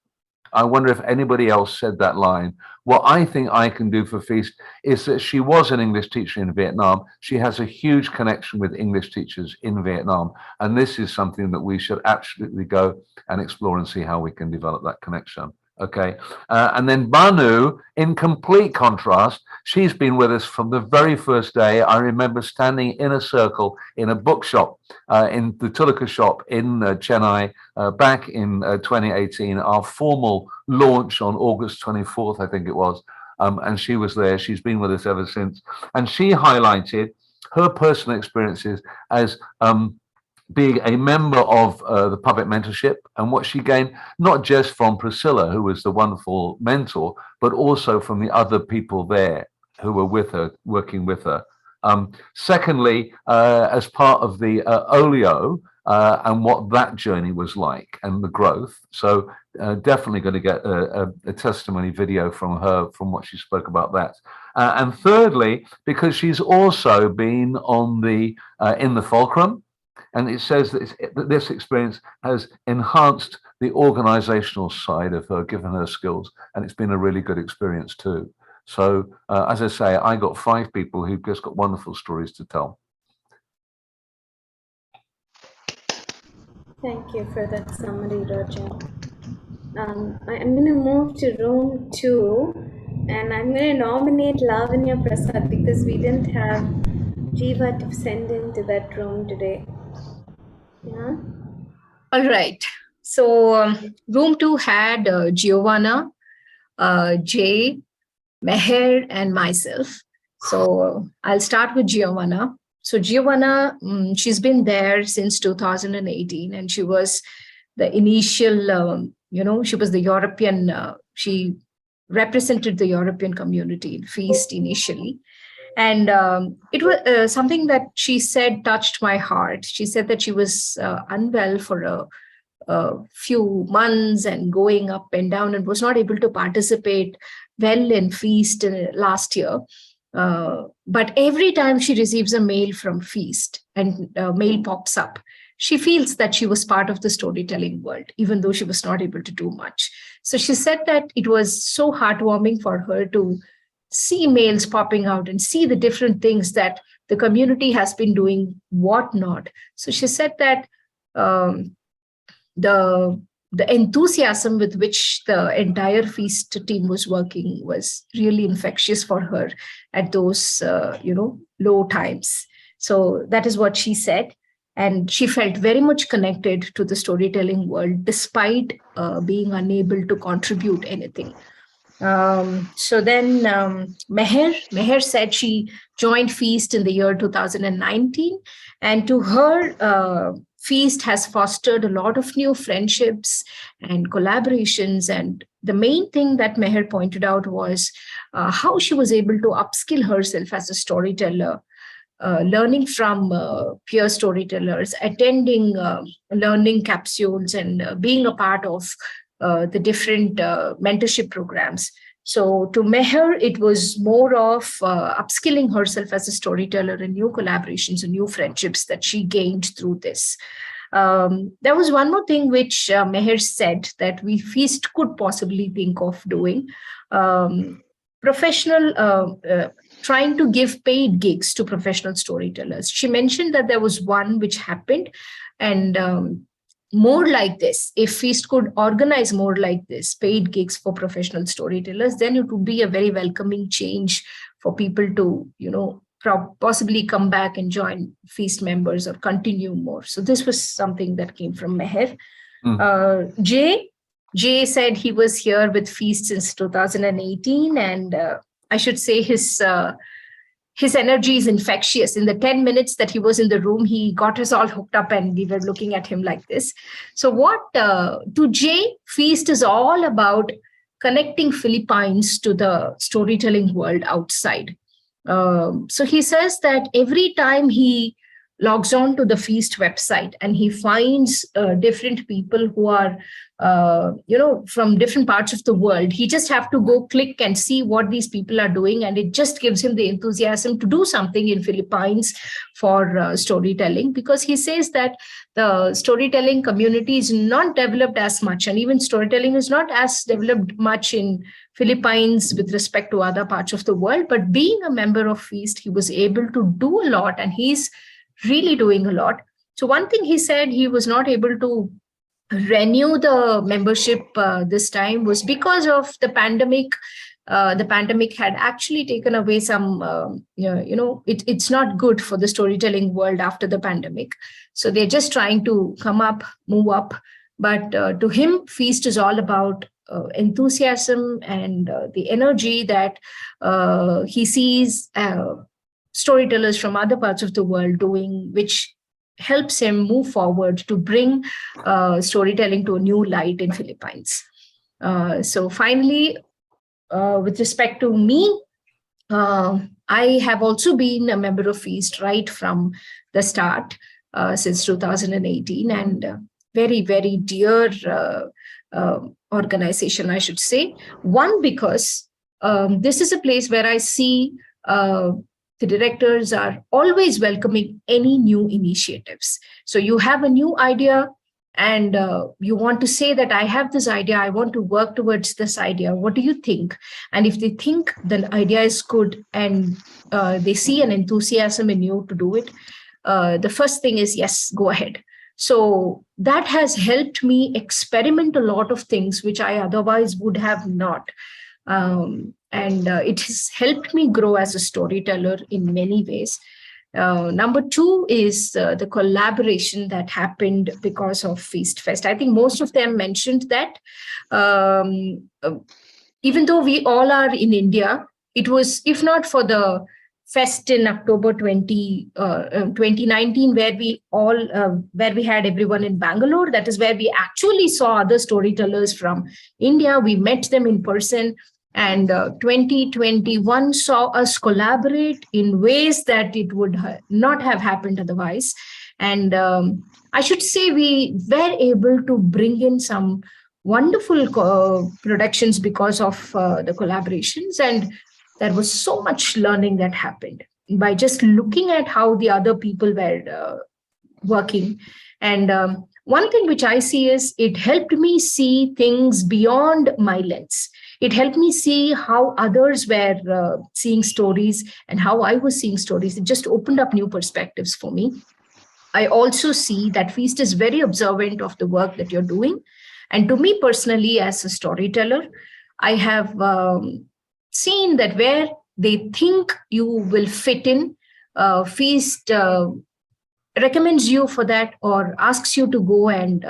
I wonder if anybody else said that line. What I think I can do for Feast is that she was an English teacher in Vietnam. She has a huge connection with English teachers in Vietnam. And this is something that we should absolutely go and explore and see how we can develop that connection. Okay. And then Banu, in complete contrast, she's been with us from the very first day. I remember standing in a circle in a bookshop, in the Tulika shop in Chennai, back in 2018, our formal launch on August 24th, I think it was. And she was there. She's been with us ever since. And she highlighted her personal experiences as being a member of the puppet mentorship, and what she gained, not just from Priscilla, who was the wonderful mentor, but also from the other people there who were with her, working with her. Secondly, as part of the Olio, and what that journey was like and the growth. So definitely going to get a testimony video from her, from what she spoke about that. And thirdly, because she's also been on the in the Fulcrum, and it says that this experience has enhanced the organizational side of her, given her skills, and it's been a really good experience too. So, as I say, I got 5 people who've just got wonderful stories to tell. Thank you for that summary, Roger. I'm going to move to room 2, and I'm going to nominate Lavanya Prasad because we didn't have Jiva to send into that room today. Yeah. All right. So room 2 had Giovanna, Jay, Meher, and myself. So I'll start with Giovanna. So Giovanna, she's been there since 2018, and she was the initial, she was the European, she represented the European community in Feast initially. And it was something that she said touched my heart. She said that she was unwell for a few months and going up and down, and was not able to participate well in Feast last year. But every time she receives a mail from Feast and mail pops up, she feels that she was part of the storytelling world, even though she was not able to do much. So she said that it was so heartwarming for her to see mails popping out and see the different things that the community has been doing, whatnot. So she said that the enthusiasm with which the entire Feast team was working was really infectious for her at those low times. So that is what she said. And she felt very much connected to the storytelling world despite being unable to contribute anything. So then Meher said she joined Feast in the year 2019, and to her, Feast has fostered a lot of new friendships and collaborations. And the main thing that Meher pointed out was how she was able to upskill herself as a storyteller, learning from peer storytellers, attending learning capsules, and being a part of the different mentorship programs. So to Meher, it was more of upskilling herself as a storyteller and new collaborations and new friendships that she gained through this. There was one more thing which Meher said that we Feast could possibly think of doing. Professional, trying to give paid gigs to professional storytellers. She mentioned that there was one which happened, and more like this, if Feast could organize more like this, paid gigs for professional storytellers, then it would be a very welcoming change for people to, possibly come back and join Feast members or continue more. So this was something that came from Meher. Jay said he was here with Feast since 2018, and I should say his energy is infectious. In the 10 minutes that he was in the room, he got us all hooked up and we were looking at him like this. So to Jay, Feast is all about connecting Philippines to the storytelling world outside. So he says that every time he logs on to the feast website and he finds different people who are from different parts of the world, he just have to go click and see what these people are doing, and it just gives him the enthusiasm to do something in Philippines for storytelling, because he says that the storytelling community is not developed as much, and even storytelling is not as developed much in Philippines with respect to other parts of the world. But being a member of Feast, he was able to do a lot, and he's really doing a lot. So one thing he said he was not able to renew the membership this time was because of the pandemic. The pandemic had actually taken away some, it's not good for the storytelling world after the pandemic. So they're just trying to come up, move up. But to him, Feast is all about enthusiasm and the energy that he sees storytellers from other parts of the world doing, which helps him move forward to bring storytelling to a new light in Philippines. So finally, with respect to me, I have also been a member of Feast right from the start since 2018, and very, very dear organization, I should say. One, because this is a place where I see the directors are always welcoming any new initiatives. So you have a new idea and you want to say that I have this idea, I want to work towards this idea. What do you think? And if they think the idea is good and they see an enthusiasm in you to do it, the first thing is, yes, go ahead. So that has helped me experiment a lot of things which I otherwise would have not. And it has helped me grow as a storyteller in many ways. Number two is the collaboration that happened because of Feast Fest. I think most of them mentioned that even though we all are in India, it was, if not for the fest in October 2019, where we had everyone in Bangalore. That is where we actually saw other storytellers from India. We met them in person. And 2021 saw us collaborate in ways that it would not have happened otherwise. And I should say we were able to bring in some wonderful productions because of the collaborations. And there was so much learning that happened by just looking at how the other people were working. And one thing which I see is it helped me see things beyond my lens. It helped me see how others were seeing stories and how I was seeing stories. It just opened up new perspectives for me. I also see that Feast is very observant of the work that you're doing. And to me personally, as a storyteller, I have seen that where they think you will fit in, Feast recommends you for that or asks you to go and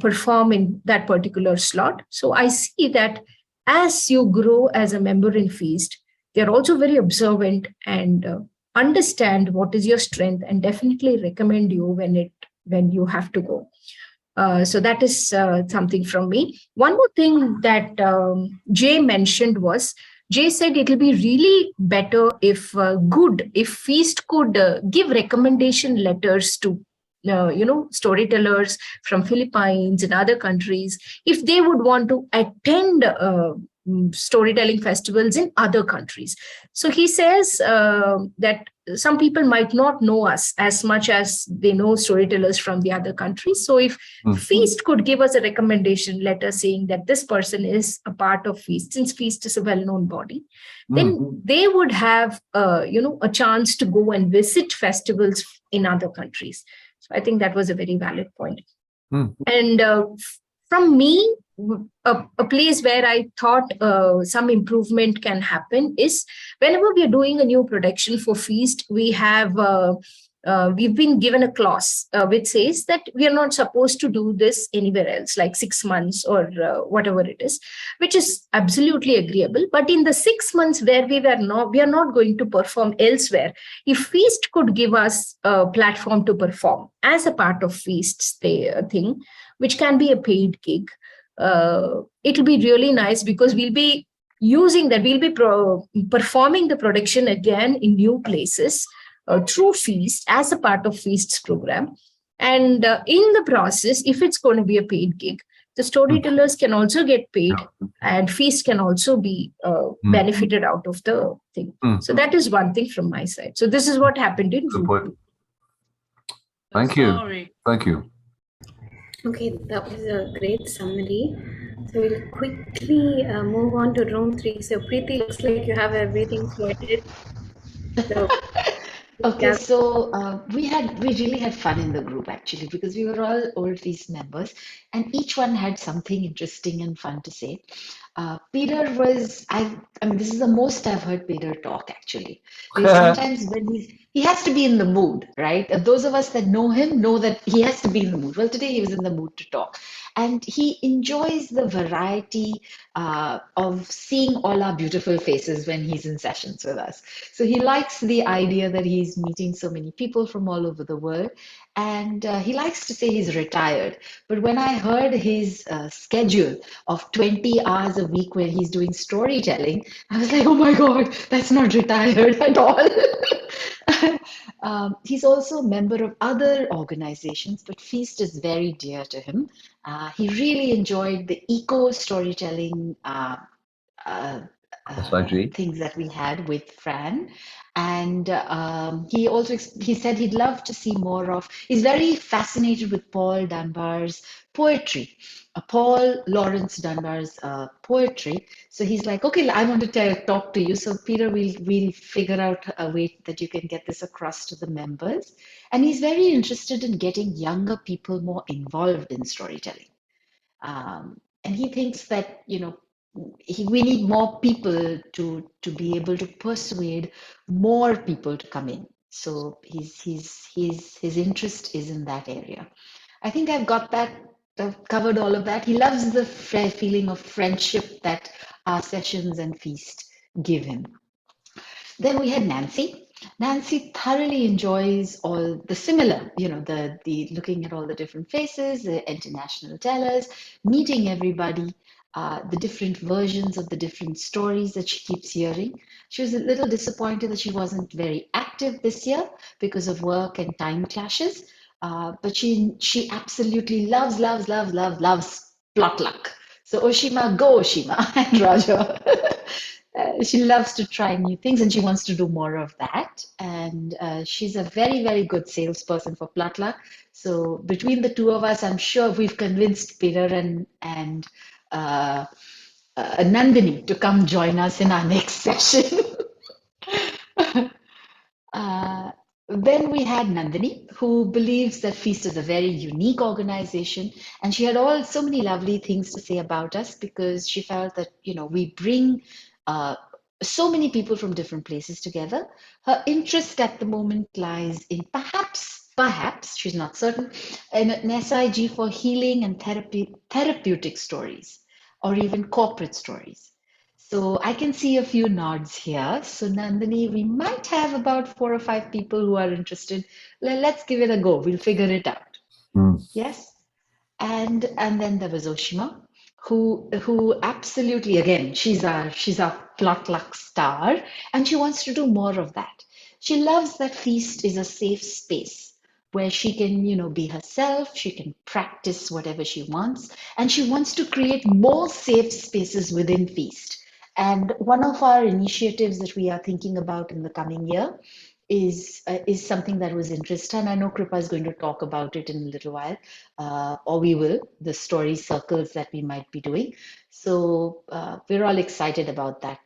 perform in that particular slot. So I see that as you grow as a member in Feast, they're also very observant and understand what is your strength and definitely recommend you when you have to go. So that is something from me. One more thing that Jay mentioned was, Jay said it'll be really better if Feast could give recommendation letters to storytellers from Philippines and other countries, if they would want to attend storytelling festivals in other countries. So he says that some people might not know us as much as they know storytellers from the other countries. So if Feast could give us a recommendation letter saying that this person is a part of Feast, since Feast is a well-known body, then they would have a chance to go and visit festivals in other countries. So I think that was a very valid point. And from me, a place where I thought some improvement can happen is whenever we are doing a new production for Feast, we've been given a clause which says that we are not supposed to do this anywhere else, like 6 months or whatever it is, which is absolutely agreeable. But in the 6 months where we are not going to perform elsewhere, if Feast could give us a platform to perform as a part of Feast's thing, which can be a paid gig, it'll be really nice because we'll be using that, we'll be performing the production again in new places through Feast as a part of Feast's program. And in the process, if it's going to be a paid gig, the Mm. storytellers can also get paid, Yeah. and Feast can also be Mm. benefited out of the thing. Mm. So that is one thing from my side. So this is what happened in Good group point. two. Thank you. Sorry. Thank you. Okay, that was a great summary. So we'll quickly move on to room three. So Preeti, looks like you have everything sorted. So Okay, yeah, so we really had fun in the group actually because we were all old Feast members and each one had something interesting and fun to say. Peter was I mean this is the most I've heard Peter talk actually because sometimes when he has to be in the mood, right? Those of us that know him know that he has to be in the mood. Well, today he was in the mood to talk, and he enjoys the variety of seeing all our beautiful faces when he's in sessions with us. So he likes the idea that he's meeting so many people from all over the world, and he likes to say he's retired. But when I heard his schedule of 20 hours a week where he's doing storytelling, I was like, oh my God, that's not retired at all. He's also a member of other organizations, but Feast is very dear to him. He really enjoyed the eco storytelling uh, SIG. things that we had with Fran. And he also he said he'd love to see more of. He's very fascinated with Paul Dunbar's poetry, Paul Lawrence Dunbar's poetry. So he's like, okay, I want to talk to you. So Peter, we'll figure out a way that you can get this across to the members. And he's very interested in getting younger people more involved in storytelling. And he thinks that, we need more people to be able to persuade more people to come in. So his interest is in that area. I think I've got that. I've covered all of that. He loves the feeling of friendship that our sessions and feast give him. Then we had Nancy. Nancy thoroughly enjoys all the similar, the looking at all the different faces, the international tellers, meeting everybody, the different versions of the different stories that she keeps hearing. She was a little disappointed that she wasn't very active this year because of work and time clashes. But she absolutely loves plot luck. So Oshima, go Oshima and Raja. She loves to try new things and she wants to do more of that. And she's a very, very good salesperson for Platla. So between the two of us, I'm sure we've convinced Peter and Nandini to come join us in our next session. Uh, then we had Nandini, who believes that Feast is a very unique organization, and she had so many lovely things to say about us because she felt that we bring uh, so many people from different places together. Her interest at the moment lies in perhaps she's not certain, in an SIG for healing and therapeutic stories, or even corporate stories. So I can see a few nods here. So Nandini, we might have about 4 or 5 people who are interested. Let's give it a go. We'll figure it out. Mm. Yes. And then there was Oshima, who absolutely again she's our plot luck star, and she wants to do more of that. She loves that Feast is a safe space where she can be herself. She can practice whatever she wants, and she wants to create more safe spaces within Feast. And one of our initiatives that we are thinking about in the coming year is something that was interesting. And I know Kripa is going to talk about it in a little while, or we will, the story circles that we might be doing. So we're all excited about that.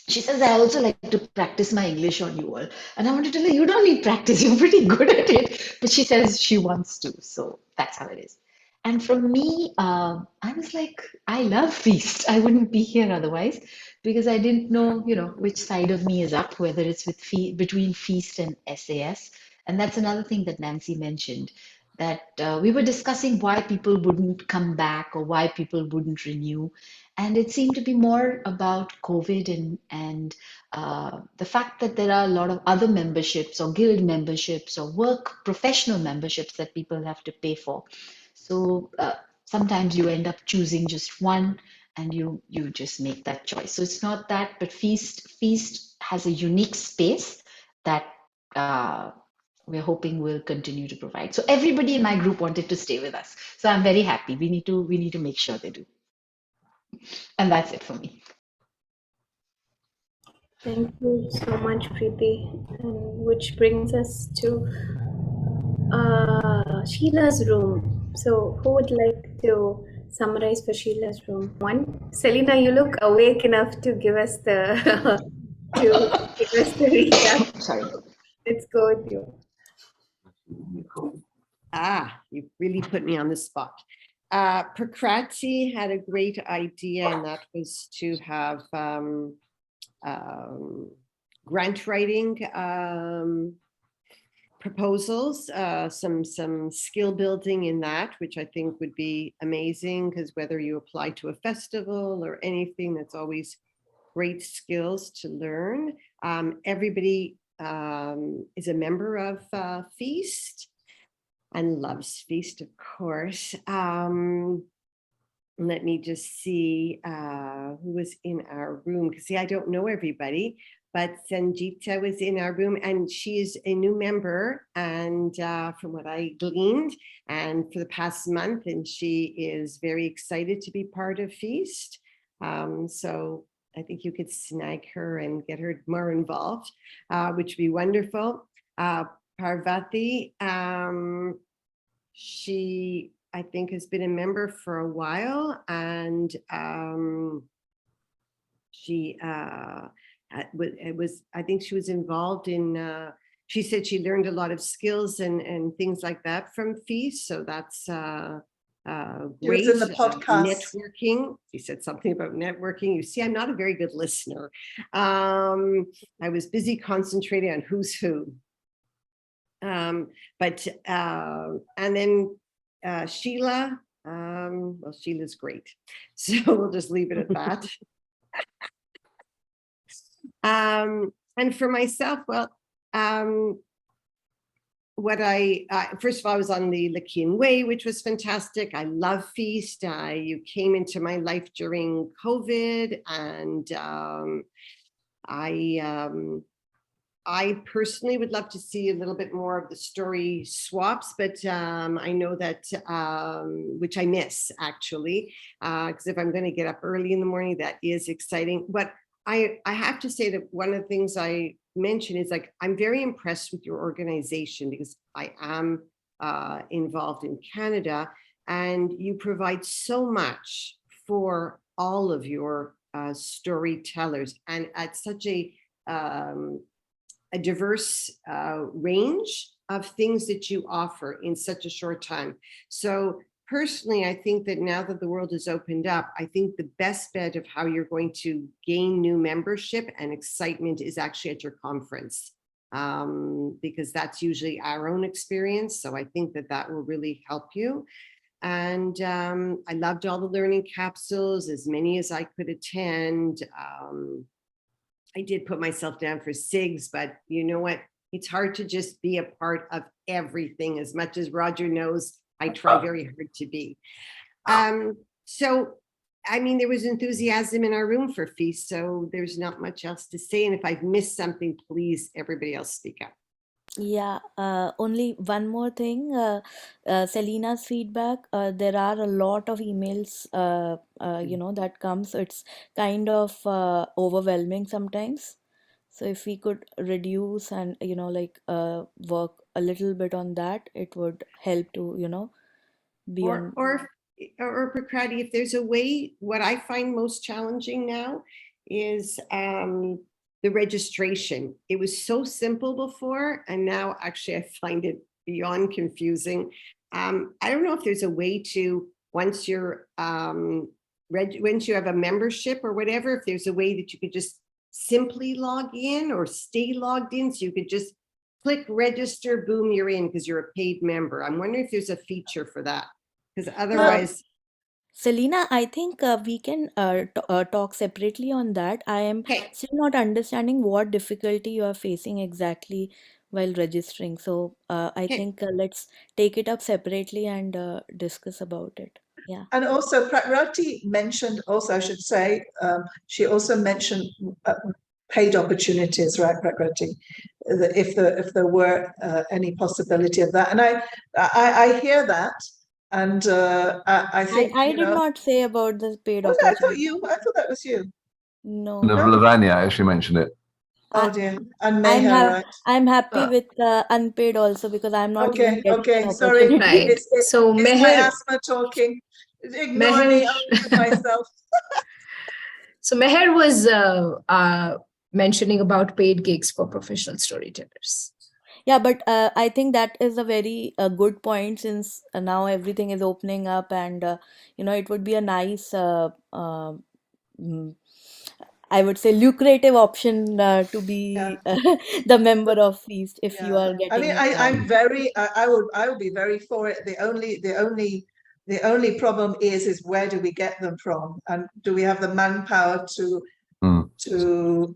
She says, I also like to practice my English on you all. And I want to tell her, you don't need practice, you're pretty good at it. But she says she wants to. So that's how it is. And from me, I was like, I love Feast. I wouldn't be here otherwise because I didn't know, which side of me is up, whether it's between Feast and SAS. And that's another thing that Nancy mentioned, that we were discussing why people wouldn't come back or why people wouldn't renew. And it seemed to be more about COVID and the fact that there are a lot of other memberships or guild memberships or work professional memberships that people have to pay for. So sometimes you end up choosing just one, and you just make that choice. So it's not that, but Feast has a unique space that we're hoping will continue to provide. So everybody in my group wanted to stay with us. So I'm very happy. We need to make sure they do. And that's it for me. Thank you so much, Preeti. And which brings us to Sheila's room. So, who would like to summarize for Sheila's room? One, Selena, you look awake enough to give us the recap. Sorry. Let's go with you. You really put me on the spot. Prakrati had a great idea, and that was to have grant writing proposals, some skill building in that, which I think would be amazing, because whether you apply to a festival or anything, that's always great skills to learn. Everybody is a member of Feast and loves Feast, of course. Let me just see who was in our room, because see, I don't know everybody, but Sanjita was in our room, and she is a new member, and from what I gleaned, and for the past month, and she is very excited to be part of Feast. So I think you could snag her and get her more involved, which would be wonderful. Parvati, she, I think, has been a member for a while, and she I think she was involved in, she said she learned a lot of skills and things like that from Feast, so that's She was great. in the podcast. Networking, she said something about networking. You see, I'm not a very good listener. I was busy concentrating on who's who. And then Sheila, well, Sheila's great, so we'll just leave it at that. And for myself, well, what first of all, I was on the Lakin Way, which was fantastic. I love Feast. You came into my life during COVID, and I personally would love to see a little bit more of the story swaps, but I know that, which I miss actually, because if I'm going to get up early in the morning, that is exciting. But I have to say that one of the things I mentioned is, like, I'm very impressed with your organization, because I am involved in Canada, and you provide so much for all of your storytellers, and at such a diverse range of things that you offer in such a short time. So personally, I think that now that the world has opened up, I think the best bet of how you're going to gain new membership and excitement is actually at your conference, because that's usually our own experience. So I think that that will really help you. And I loved all the learning capsules, as many as I could attend. I did put myself down for SIGs, but you know what? It's hard to just be a part of everything. As much as Roger knows, I try very hard to be. So, I mean, there was enthusiasm in our room for Feast, so there's not much else to say. And if I've missed something, please, everybody else speak up. Yeah, only one more thing. Selina's feedback. There are a lot of emails, that comes. It's kind of overwhelming sometimes. So if we could reduce and, work a little bit on that, it would help to, be on. Or Prakrati, if there's a way, what I find most challenging now is the registration. It was so simple before, and now actually I find it beyond confusing. I don't know if there's a way to, once you're once you have a membership or whatever, if there's a way that you could just simply log in or stay logged in, so you could just click register, boom, you're in, because you're a paid member. I'm wondering if there's a feature for that, because otherwise. Selena, I think we can talk separately on that. I am Okay. still not understanding what difficulty you are facing exactly while registering. So I Okay. think let's take it up separately and discuss about it. Yeah. And also Prakrati mentioned, also I should say, she also mentioned paid opportunities, right, Prakrati? If there were any possibility of that. And I hear that. And I think, I did not say about the paid I opportunity. thought that was you. No. No? Lavanya actually mentioned it. Oh dear. And Meher, right? I'm happy Ah. with unpaid also, because I'm not even Okay, getting an sorry. opportunity. Right. So It's my Meher, asthma talking. Ignore Meher, me, I'll mute myself. so Meher was mentioning about paid gigs for professional storytellers. Yeah, but I think that is a very good point, since now everything is opening up, and it would be a nice, mm, I would say, lucrative option to Yeah. be the member of Feast if you Yeah, are I mean, getting it. I would be very for it. The only problem is where do we get them from, and do we have the manpower to Mm.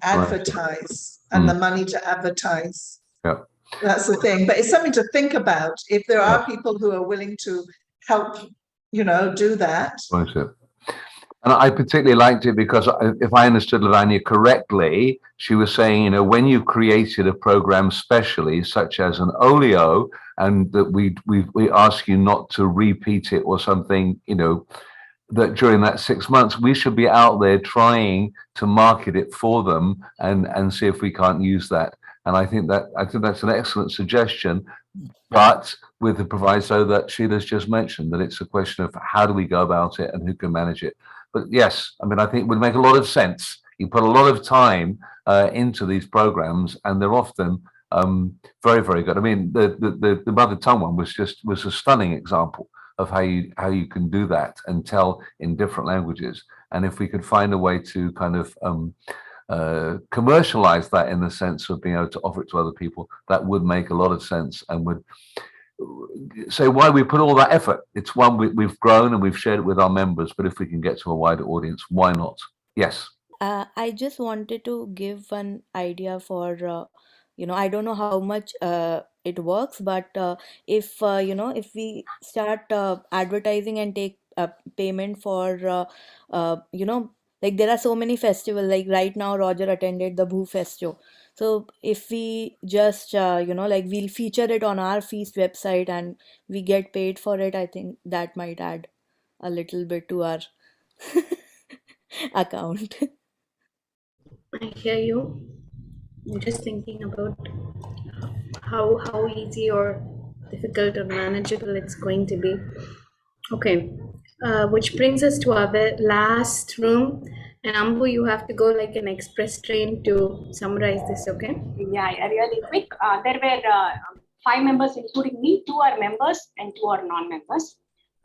advertise and the money to advertise? Yeah. That's the thing. But it's something to think about. If there Yeah. are people who are willing to help, do that. Right, yeah. And I particularly liked it because if I understood Lavanya correctly, she was saying, when you've created a program specially, such as an olio, and that we ask you not to repeat it or something, that during that 6 months, we should be out there trying to market it for them and see if we can't use that. And I think that's an excellent suggestion, but with the proviso that Sheila's just mentioned, that it's a question of how do we go about it and who can manage it. But yes, I mean, I think it would make a lot of sense. You put a lot of time into these programs, and they're often very, very good. I mean, the mother tongue one was a stunning example of how you can do that and tell in different languages. And if we could find a way to kind of commercialize that in the sense of being able to offer it to other people, that would make a lot of sense and would say why we put all that effort. It's one we've grown and we've shared it with our members, but if we can get to a wider audience, why not? Yes. I just wanted to give one idea for, I don't know how much it works, but if we start advertising and take payment for, like there are so many festivals, like right now Roger attended the Bhoo Festo. So if we just, like we'll feature it on our Feast website and we get paid for it, I think that might add a little bit to our account. I hear you. I'm just thinking about how easy or difficult or manageable it's going to be. Okay, which brings us to our last room. And Ambu, you have to go like an express train to summarize this, okay? Yeah, really quick. There were 5 members, including me. 2 are members and 2 are non-members.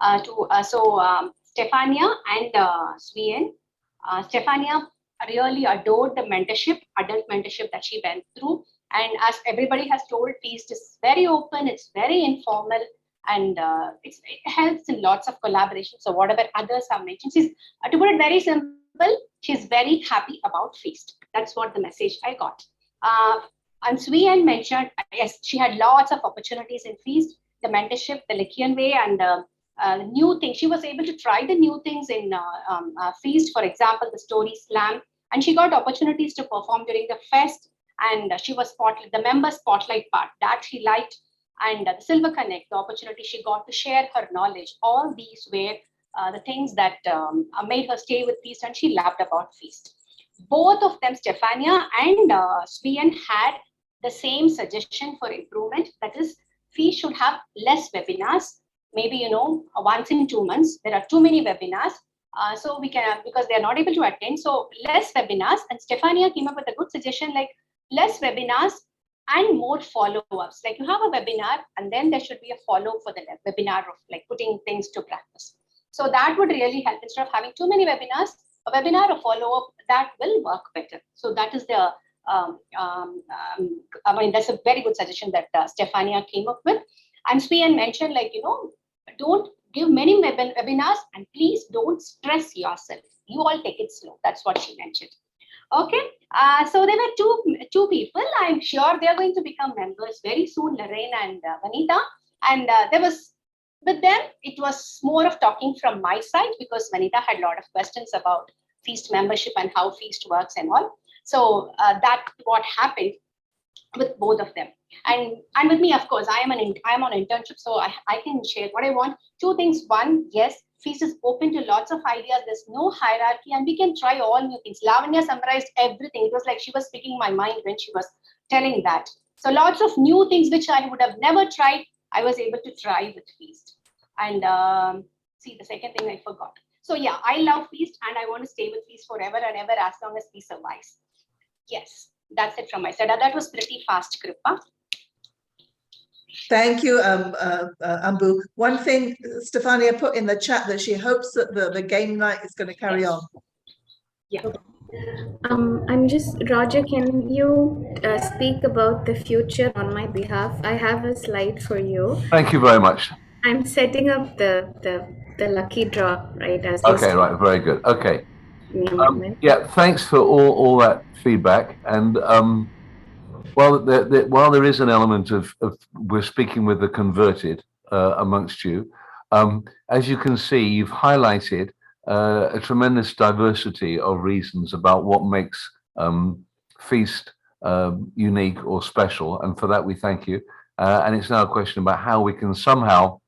Stefania and Svian. Stefania really adored the mentorship, adult mentorship that she went through. And as everybody has told, Feast is very open, it's very informal, and it helps in lots of collaboration. So whatever others have mentioned, to put it very simple, she's very happy about Feast. That's what the message I got. And Sui mentioned, yes, she had lots of opportunities in Feast, the mentorship, the Likian way, and new things. She was able to try the new things in Feast, for example, the story slam, and she got opportunities to perform during the fest. And she was the member spotlight part that she liked, and the Silver Connect, the opportunity she got to share her knowledge. All these were the things that made her stay with Feast, and she loved about Feast. Both of them, Stefania and Svian, had the same suggestion for improvement. That is, Feast should have less webinars, maybe, once in 2 months. There are too many webinars. So we can, because they're not able to attend. So less webinars. And Stefania came up with a good suggestion, like less webinars and more follow-ups. Like you have a webinar and then there should be a follow for the webinar of like putting things to practice. So that would really help. Instead of having too many webinars, a webinar, a follow-up, that will work better. So that is the, that's a very good suggestion that Stefania came up with. And Svian mentioned, like, don't give many webinars and please don't stress yourself. You all take it slow. That's what she mentioned. Okay, so there were two people. I'm sure they are going to become members very soon, Lorraine and Vanita. And there was But then it was more of talking from my side because Vanita had a lot of questions about feast membership and how feast works and all. So that what happened with both of them. And with me, of course, I'm on internship, so I can share what I want. Two things. One, yes, feast is open to lots of ideas. There's no hierarchy, and we can try all new things. Lavanya summarized everything. It was like she was speaking my mind when she was telling that. So lots of new things which I would have never tried, I was able to try with feast. And see, the second thing I forgot. So yeah, I love feast, and I want to stay with feast forever and ever as long as feast survives. Yes, that's it from my side. That was pretty fast, Kripa. Thank you, Ambu. One thing Stefania put in the chat that she hopes that the game night is going to carry on. Yeah. I'm just, Roger, can you speak about the future on my behalf? I have a slide for you. Thank you very much. I'm setting up the lucky draw, right, as you Okay, said. right, very good. Okay. Give me a moment. Yeah, thanks for all that feedback. And while there is an element of we're speaking with the converted amongst you, as you can see, you've highlighted a tremendous diversity of reasons about what makes feast unique or special, and for that we thank you. And it's now a question about how we can somehow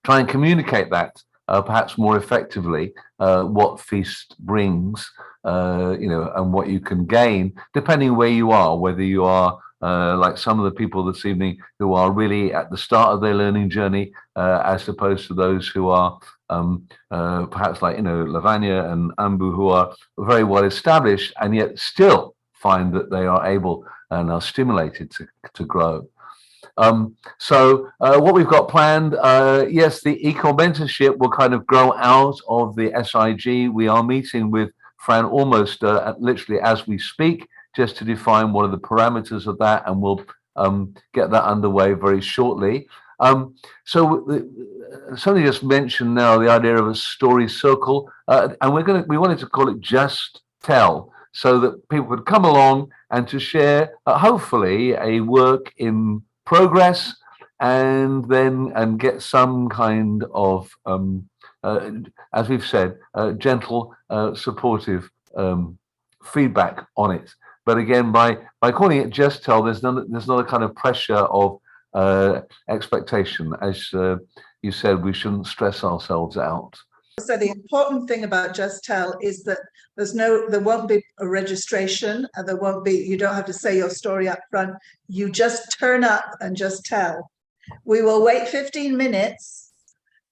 try and communicate that perhaps more effectively, what feast brings, and what you can gain, depending where you are, whether you are like some of the people this evening who are really at the start of their learning journey, as opposed to those who are perhaps like, Lavanya and Ambu, who are very well established and yet still find that they are able and are stimulated to grow. So what we've got planned, yes, the eco-mentorship will kind of grow out of the SIG. We are meeting with Fran almost literally as we speak, just to define what are the parameters of that, and we'll get that underway very shortly. So somebody just mentioned now the idea of a story circle, and we wanted to call it Just Tell, so that people could come along and to share, hopefully, a work in progress, and get some kind of, as we've said, gentle, supportive feedback on it. But again, by calling it Just Tell, there's not a kind of pressure of expectation. As you said, we shouldn't stress ourselves out. So the important thing about Just Tell is that there won't be a registration, and you don't have to say your story up front. You just turn up and just tell. We will wait 15 minutes,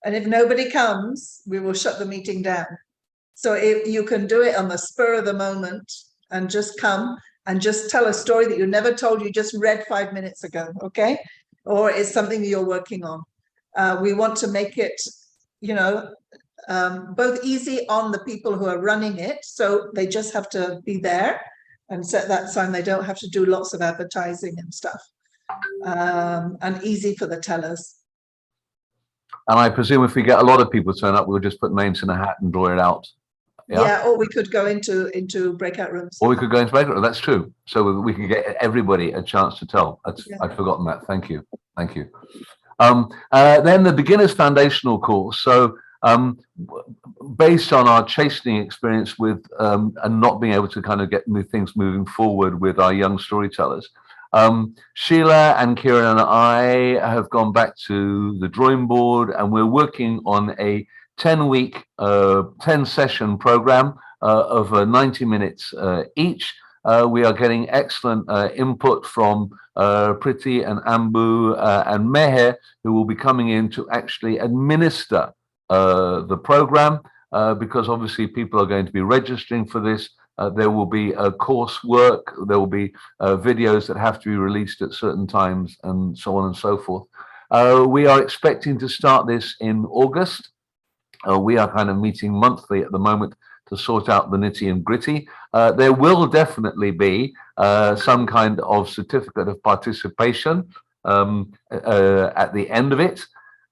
and if nobody comes, we will shut the meeting down. So if you can do it on the spur of the moment and just come and just tell a story that you never told, you just read 5 minutes ago, okay? Or it's something you're working on. We want to make it, both easy on the people who are running it, so they just have to be there and set that sign. They don't have to do lots of advertising and stuff, and easy for the tellers. And I presume if we get a lot of people turn up, we'll just put names in a hat and draw it out. Yeah, or we could go into breakout rooms. Or we could go into breakout rooms. That's true. So we can get everybody a chance to tell. Yeah. I'd forgotten that. Thank you. Thank you. Then the beginner's foundational course. So based on our chastening experience with and not being able to kind of get things moving forward with our young storytellers, Sheila and Kieran and I have gone back to the drawing board, and we're working on a 10-week, 10-session program of 90 minutes each. We are getting excellent input from Priti and Ambu and Meher, who will be coming in to actually administer the program, because obviously people are going to be registering for this. There will be coursework, there will be videos that have to be released at certain times, and so on and so forth. We are expecting to start this in August. We are kind of meeting monthly at the moment to sort out the nitty and gritty. There will definitely be some kind of certificate of participation at the end of it.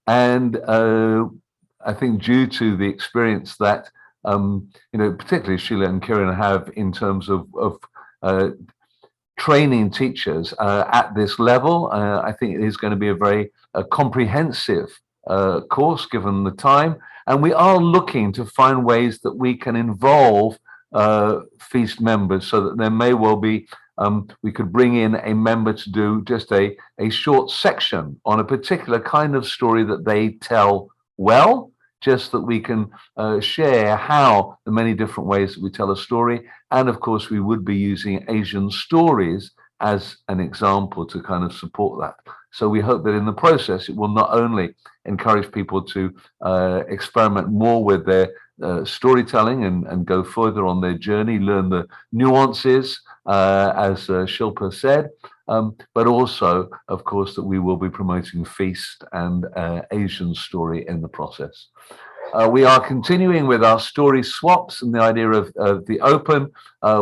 And I think due to the experience that, particularly Sheila and Kieran have in terms of training teachers at this level, I think it is going to be a very comprehensive course, given the time. And we are looking to find ways that we can involve feast members, so that there may well be, we could bring in a member to do just a short section on a particular kind of story that they tell well, just that we can share how the many different ways that we tell a story. And of course, we would be using Asian stories as an example to kind of support that. So we hope that in the process, it will not only encourage people to experiment more with their storytelling and go further on their journey, learn the nuances, as Shilpa said, but also, of course, that we will be promoting feast and Asian story in the process. We are continuing with our story swaps and the idea of the open,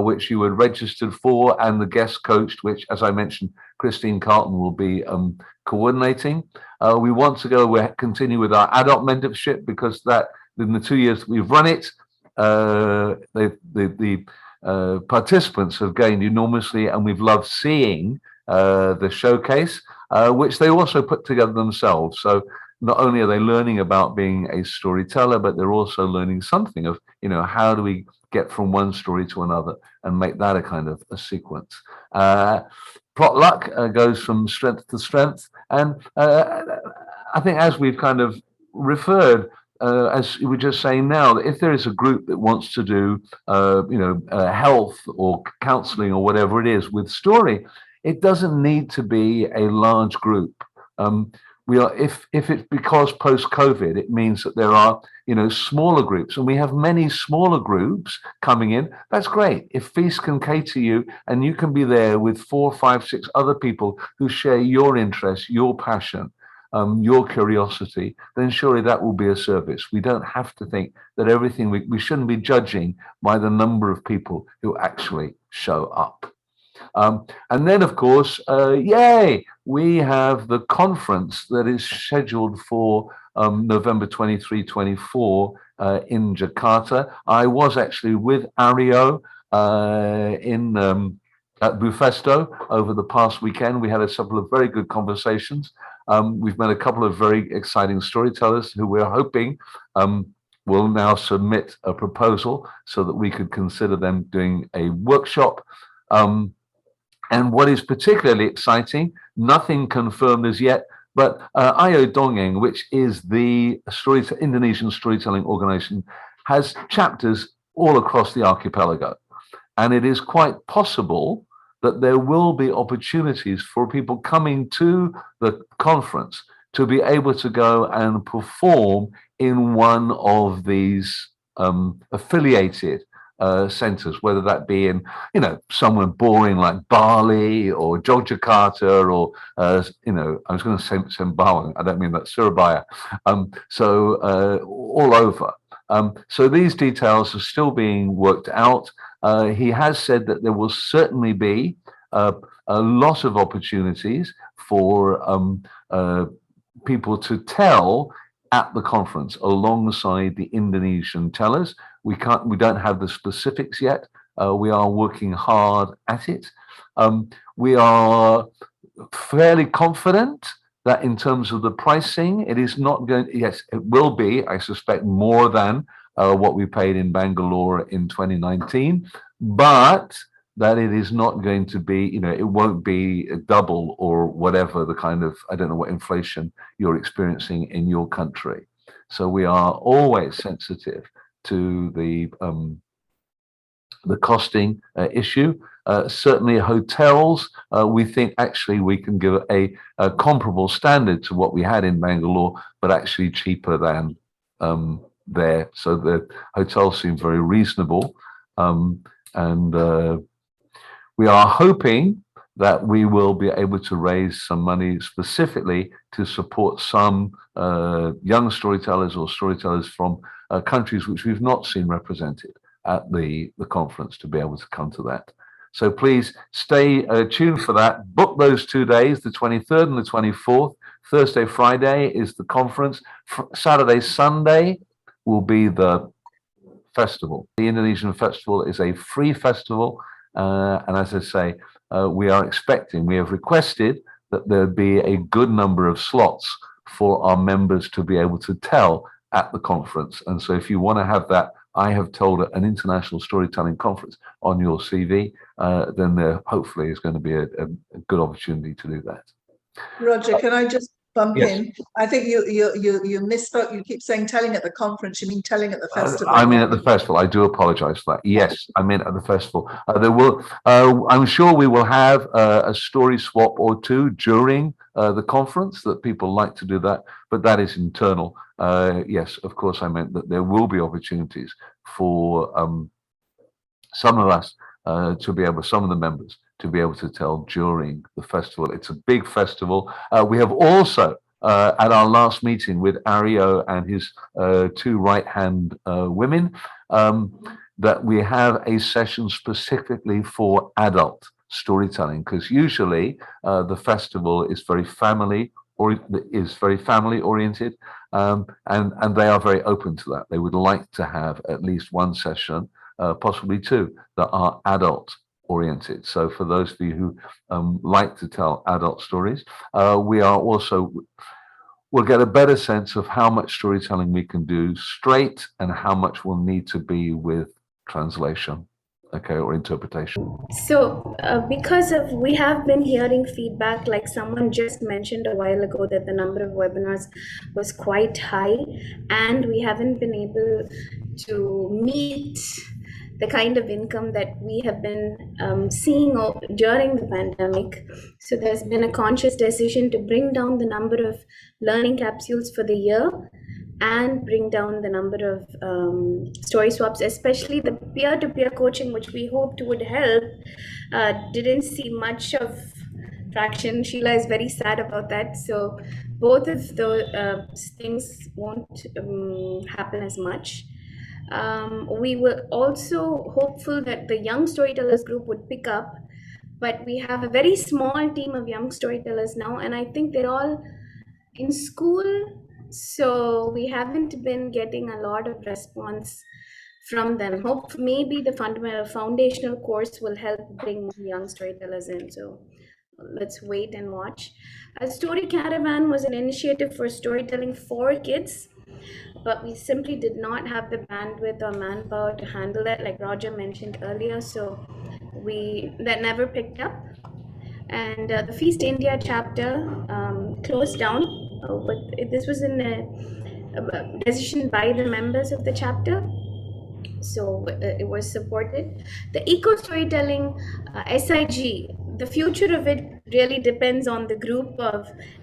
which you were registered for, and the guest coached, which, as I mentioned, Christine Carlton will be coordinating. We want to continue with our adult mentorship, because that in the 2 years that we've run it, the participants have gained enormously, and we've loved seeing the showcase, which they also put together themselves. So not only are they learning about being a storyteller, but they're also learning something of, how do we get from one story to another and make that a kind of a sequence. Potluck goes from strength to strength. And I think, as we've kind of referred, as we were just saying now, that if there is a group that wants to do, health or counseling or whatever it is with story, it doesn't need to be a large group. If it's because post-COVID, it means that there are, smaller groups, and we have many smaller groups coming in. That's great. If Feast can cater you and you can be there with 4, 5, 6 other people who share your interests, your passion, your curiosity, then surely that will be a service. We don't have to think that everything, we shouldn't be judging by the number of people who actually show up. And then, of course, yay, we have the conference that is scheduled for November 23, 24 in Jakarta. I was actually with Ario at Bufesto over the past weekend. We had a couple of very good conversations. We've met a couple of very exciting storytellers who we're hoping will now submit a proposal so that we could consider them doing a workshop. And what is particularly exciting, nothing confirmed as yet, but Ayo Dongeng, which is the Indonesian storytelling organization, has chapters all across the archipelago. And it is quite possible that there will be opportunities for people coming to the conference to be able to go and perform in one of these affiliated centers, whether that be in, somewhere boring like Bali or Yogyakarta or, I was going to say Sembawang. I don't mean that, Surabaya. All over. So these details are still being worked out. He has said that there will certainly be a lot of opportunities for people to tell at the conference alongside the Indonesian tellers. We don't have the specifics yet. We are working hard at it. We are fairly confident that in terms of the pricing, it is not going, yes, it will be, I suspect, more than what we paid in Bangalore in 2019, but that it is not going to be, it won't be a double or whatever the kind of, I don't know what inflation you're experiencing in your country. So we are always sensitive to the costing issue. Certainly hotels, we think actually we can give a comparable standard to what we had in Bangalore, but actually cheaper than there. So the hotels seem very reasonable. We are hoping that we will be able to raise some money specifically to support some young storytellers or storytellers from countries which we've not seen represented at the conference, to be able to come to that. So please stay tuned for that. Book those 2 days, the 23rd and the 24th. Thursday, Friday is the conference. Saturday, Sunday will be the festival. The Indonesian festival is a free festival. And as I say, we have requested that there be a good number of slots for our members to be able to tell at the conference. And so if you want to have that, I have told an international storytelling conference on your CV, then there hopefully is going to be a good opportunity to do that. Roger, can I just bump Yes. in? I think you misspoke. You keep saying telling at the conference. You mean telling at the festival? I mean at the festival. I do apologise for that. Yes, I mean at the festival. There will. I'm sure we will have a story swap or two during the conference. That people like to do that, but that is internal. Yes, of course. I meant that there will be opportunities for some of us to be able, some of the members to be able to tell during the festival. It's a big festival. We have also, at our last meeting with Ario and his two right-hand women, that we have a session specifically for adult storytelling, because usually the festival is very family oriented, and they are very open to that. They would like to have at least one session, possibly two, that are adult oriented. So for those of you who like to tell adult stories, we are also, we'll get a better sense of how much storytelling we can do straight and how much will need to be with translation, okay, or interpretation. So, because of we have been hearing feedback, like someone just mentioned a while ago, that the number of webinars was quite high, and we haven't been able to meet the kind of income that we have been seeing during the pandemic. So there's been a conscious decision to bring down the number of learning capsules for the year and bring down the number of story swaps, especially the peer-to-peer coaching, which we hoped would help. Didn't see much of traction. Sheila is very sad about that. So both of the things won't happen as much. We were also hopeful that the young storytellers group would pick up, but we have a very small team of young storytellers now, and I think they're all in school, so we haven't been getting a lot of response from them. Hope maybe the foundational course will help bring young storytellers in, so let's wait and watch. A story caravan was an initiative for storytelling for kids, but we simply did not have the bandwidth or manpower to handle that, like Roger mentioned earlier, so that never picked up. And the Feast India chapter closed down, but this was a decision by the members of the chapter, so it was supported. The eco storytelling SIG, the future of it really depends on the group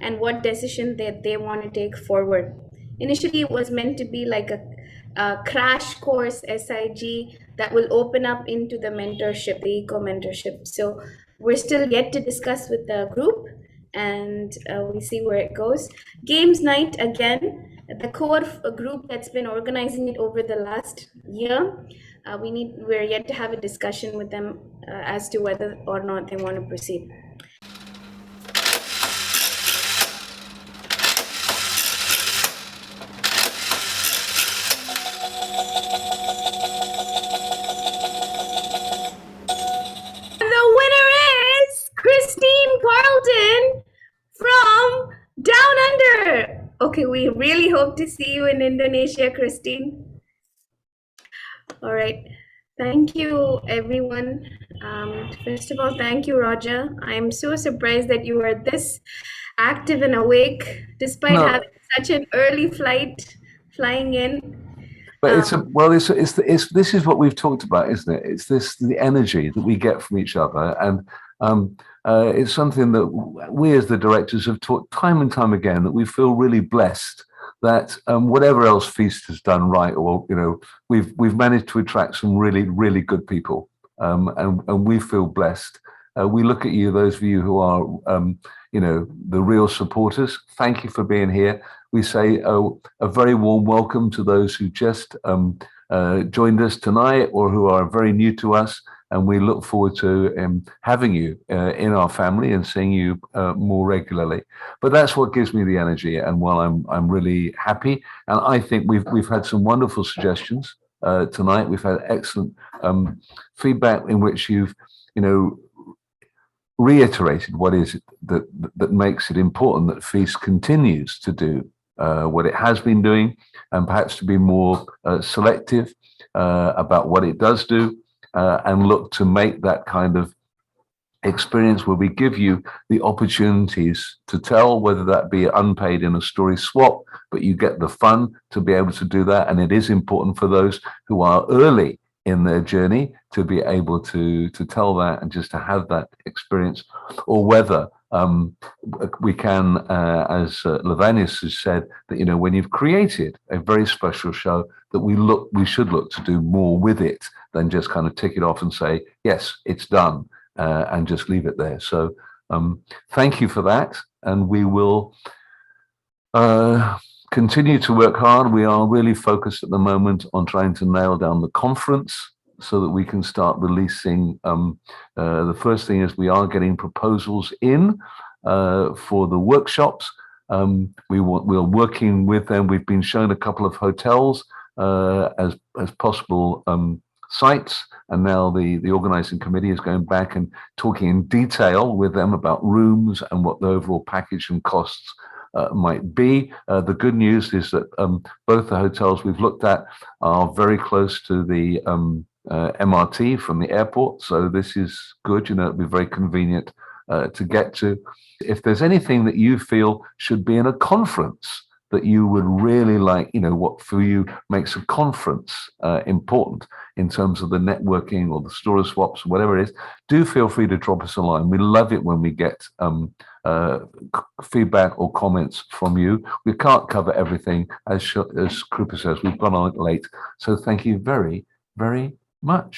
and what decision that they want to take forward. Initially, it was meant to be like a crash course SIG that will open up into the mentorship, the eco mentorship. So we're still yet to discuss with the group, and we see where it goes. Games night, again, the core group that's been organizing it over the last year. We're yet to have a discussion with them as to whether or not they want to proceed. The winner is Christine Carlton from Down Under. Okay, we really hope to see you in Indonesia, Christine. All right. Thank you, everyone. First of all, thank you, Roger. I'm so surprised that you are this active and awake despite having such an early flight flying in. But this is what we've talked about, isn't it? It's the energy that we get from each other, and it's something that we as the directors have taught time and time again, that we feel really blessed that whatever else Feast has done right, or we've managed to attract some really, really good people, and we feel blessed. We look at you, those of you who are the real supporters. Thank you for being here. We say a very warm welcome to those who just joined us tonight or who are very new to us, and we look forward to having you in our family and seeing you more regularly. But that's what gives me the energy, and while I'm really happy, and I think we've had some wonderful suggestions tonight. We've had excellent feedback in which you've reiterated what is it that makes it important that Feast continues to do what it has been doing, and perhaps to be more selective about what it does do, and look to make that kind of experience where we give you the opportunities to tell, whether that be unpaid in a story swap, but you get the fun to be able to do that. And it is important for those who are early in their journey to be able to tell that and just to have that experience, or whether we can, as Lavanius has said, that, you know, when you've created a very special show, that we should look to do more with it than just kind of tick it off and say, yes, it's done. And just leave it there. So thank you for that. And we will continue to work hard. We are really focused at the moment on trying to nail down the conference so that we can start releasing. The first thing is we are getting proposals in for the workshops. We're working with them. We've been shown a couple of hotels as possible sites, and now the organizing committee is going back and talking in detail with them about rooms and what the overall package and costs might be. The good news is that both the hotels we've looked at are very close to the MRT from the airport, so this is good. You know, it'll be very convenient to get to. If there's anything that you feel should be in a conference that you would really like, you know, what for you makes a conference important in terms of the networking or the story swaps, whatever it is, do feel free to drop us a line. We love it when we get feedback or comments from you. We can't cover everything, as Krupa says, we've gone on late. So thank you very, very much.